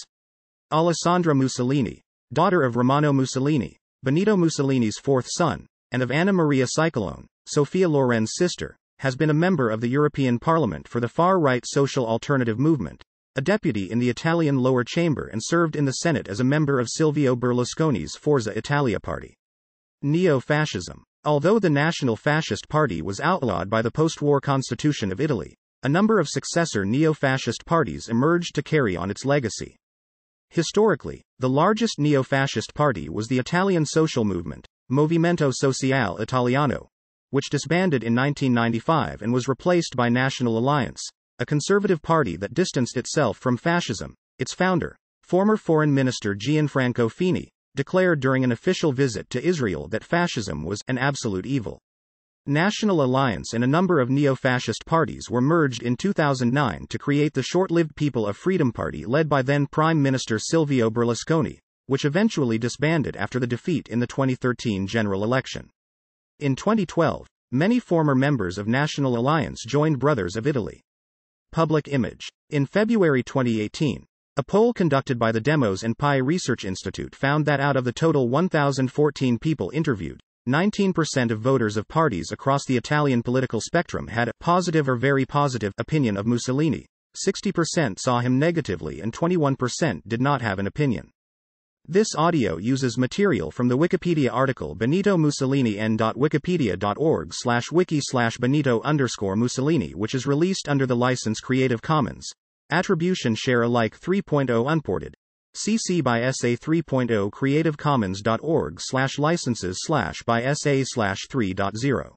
Alessandra Mussolini, daughter of Romano Mussolini, Benito Mussolini's fourth son, and of Anna Maria Ciccolone, Sophia Loren's sister, has been a member of the European Parliament for the far-right social alternative movement, a deputy in the Italian lower chamber, and served in the Senate as a member of Silvio Berlusconi's Forza Italia party. Neo-fascism. Although the National Fascist Party was outlawed by the post-war Constitution of Italy, a number of successor neo-fascist parties emerged to carry on its legacy. Historically, the largest neo-fascist party was the Italian social movement, Movimento Sociale Italiano, which disbanded in 1995 and was replaced by National Alliance, a conservative party that distanced itself from fascism. Its founder, former Foreign Minister Gianfranco Fini, declared during an official visit to Israel that fascism was an absolute evil. National Alliance and a number of neo-fascist parties were merged in 2009 to create the short-lived People of Freedom Party led by then Prime Minister Silvio Berlusconi, which eventually disbanded after the defeat in the 2013 general election. In 2012, many former members of National Alliance joined Brothers of Italy. Public image. In February 2018, a poll conducted by the Demos and Pi Research Institute found that out of the total 1,014 people interviewed, 19% of voters of parties across the Italian political spectrum had a positive or very positive opinion of Mussolini, 60% saw him negatively, and 21% did not have an opinion. This audio uses material from the Wikipedia article Benito Mussolini n.wikipedia.org/wiki/Benito_Mussolini, which is released under the license Creative Commons. Attribution Share Alike 3.0 Unported. CC by SA 3.0 creativecommons.org/licenses/by SA/3.0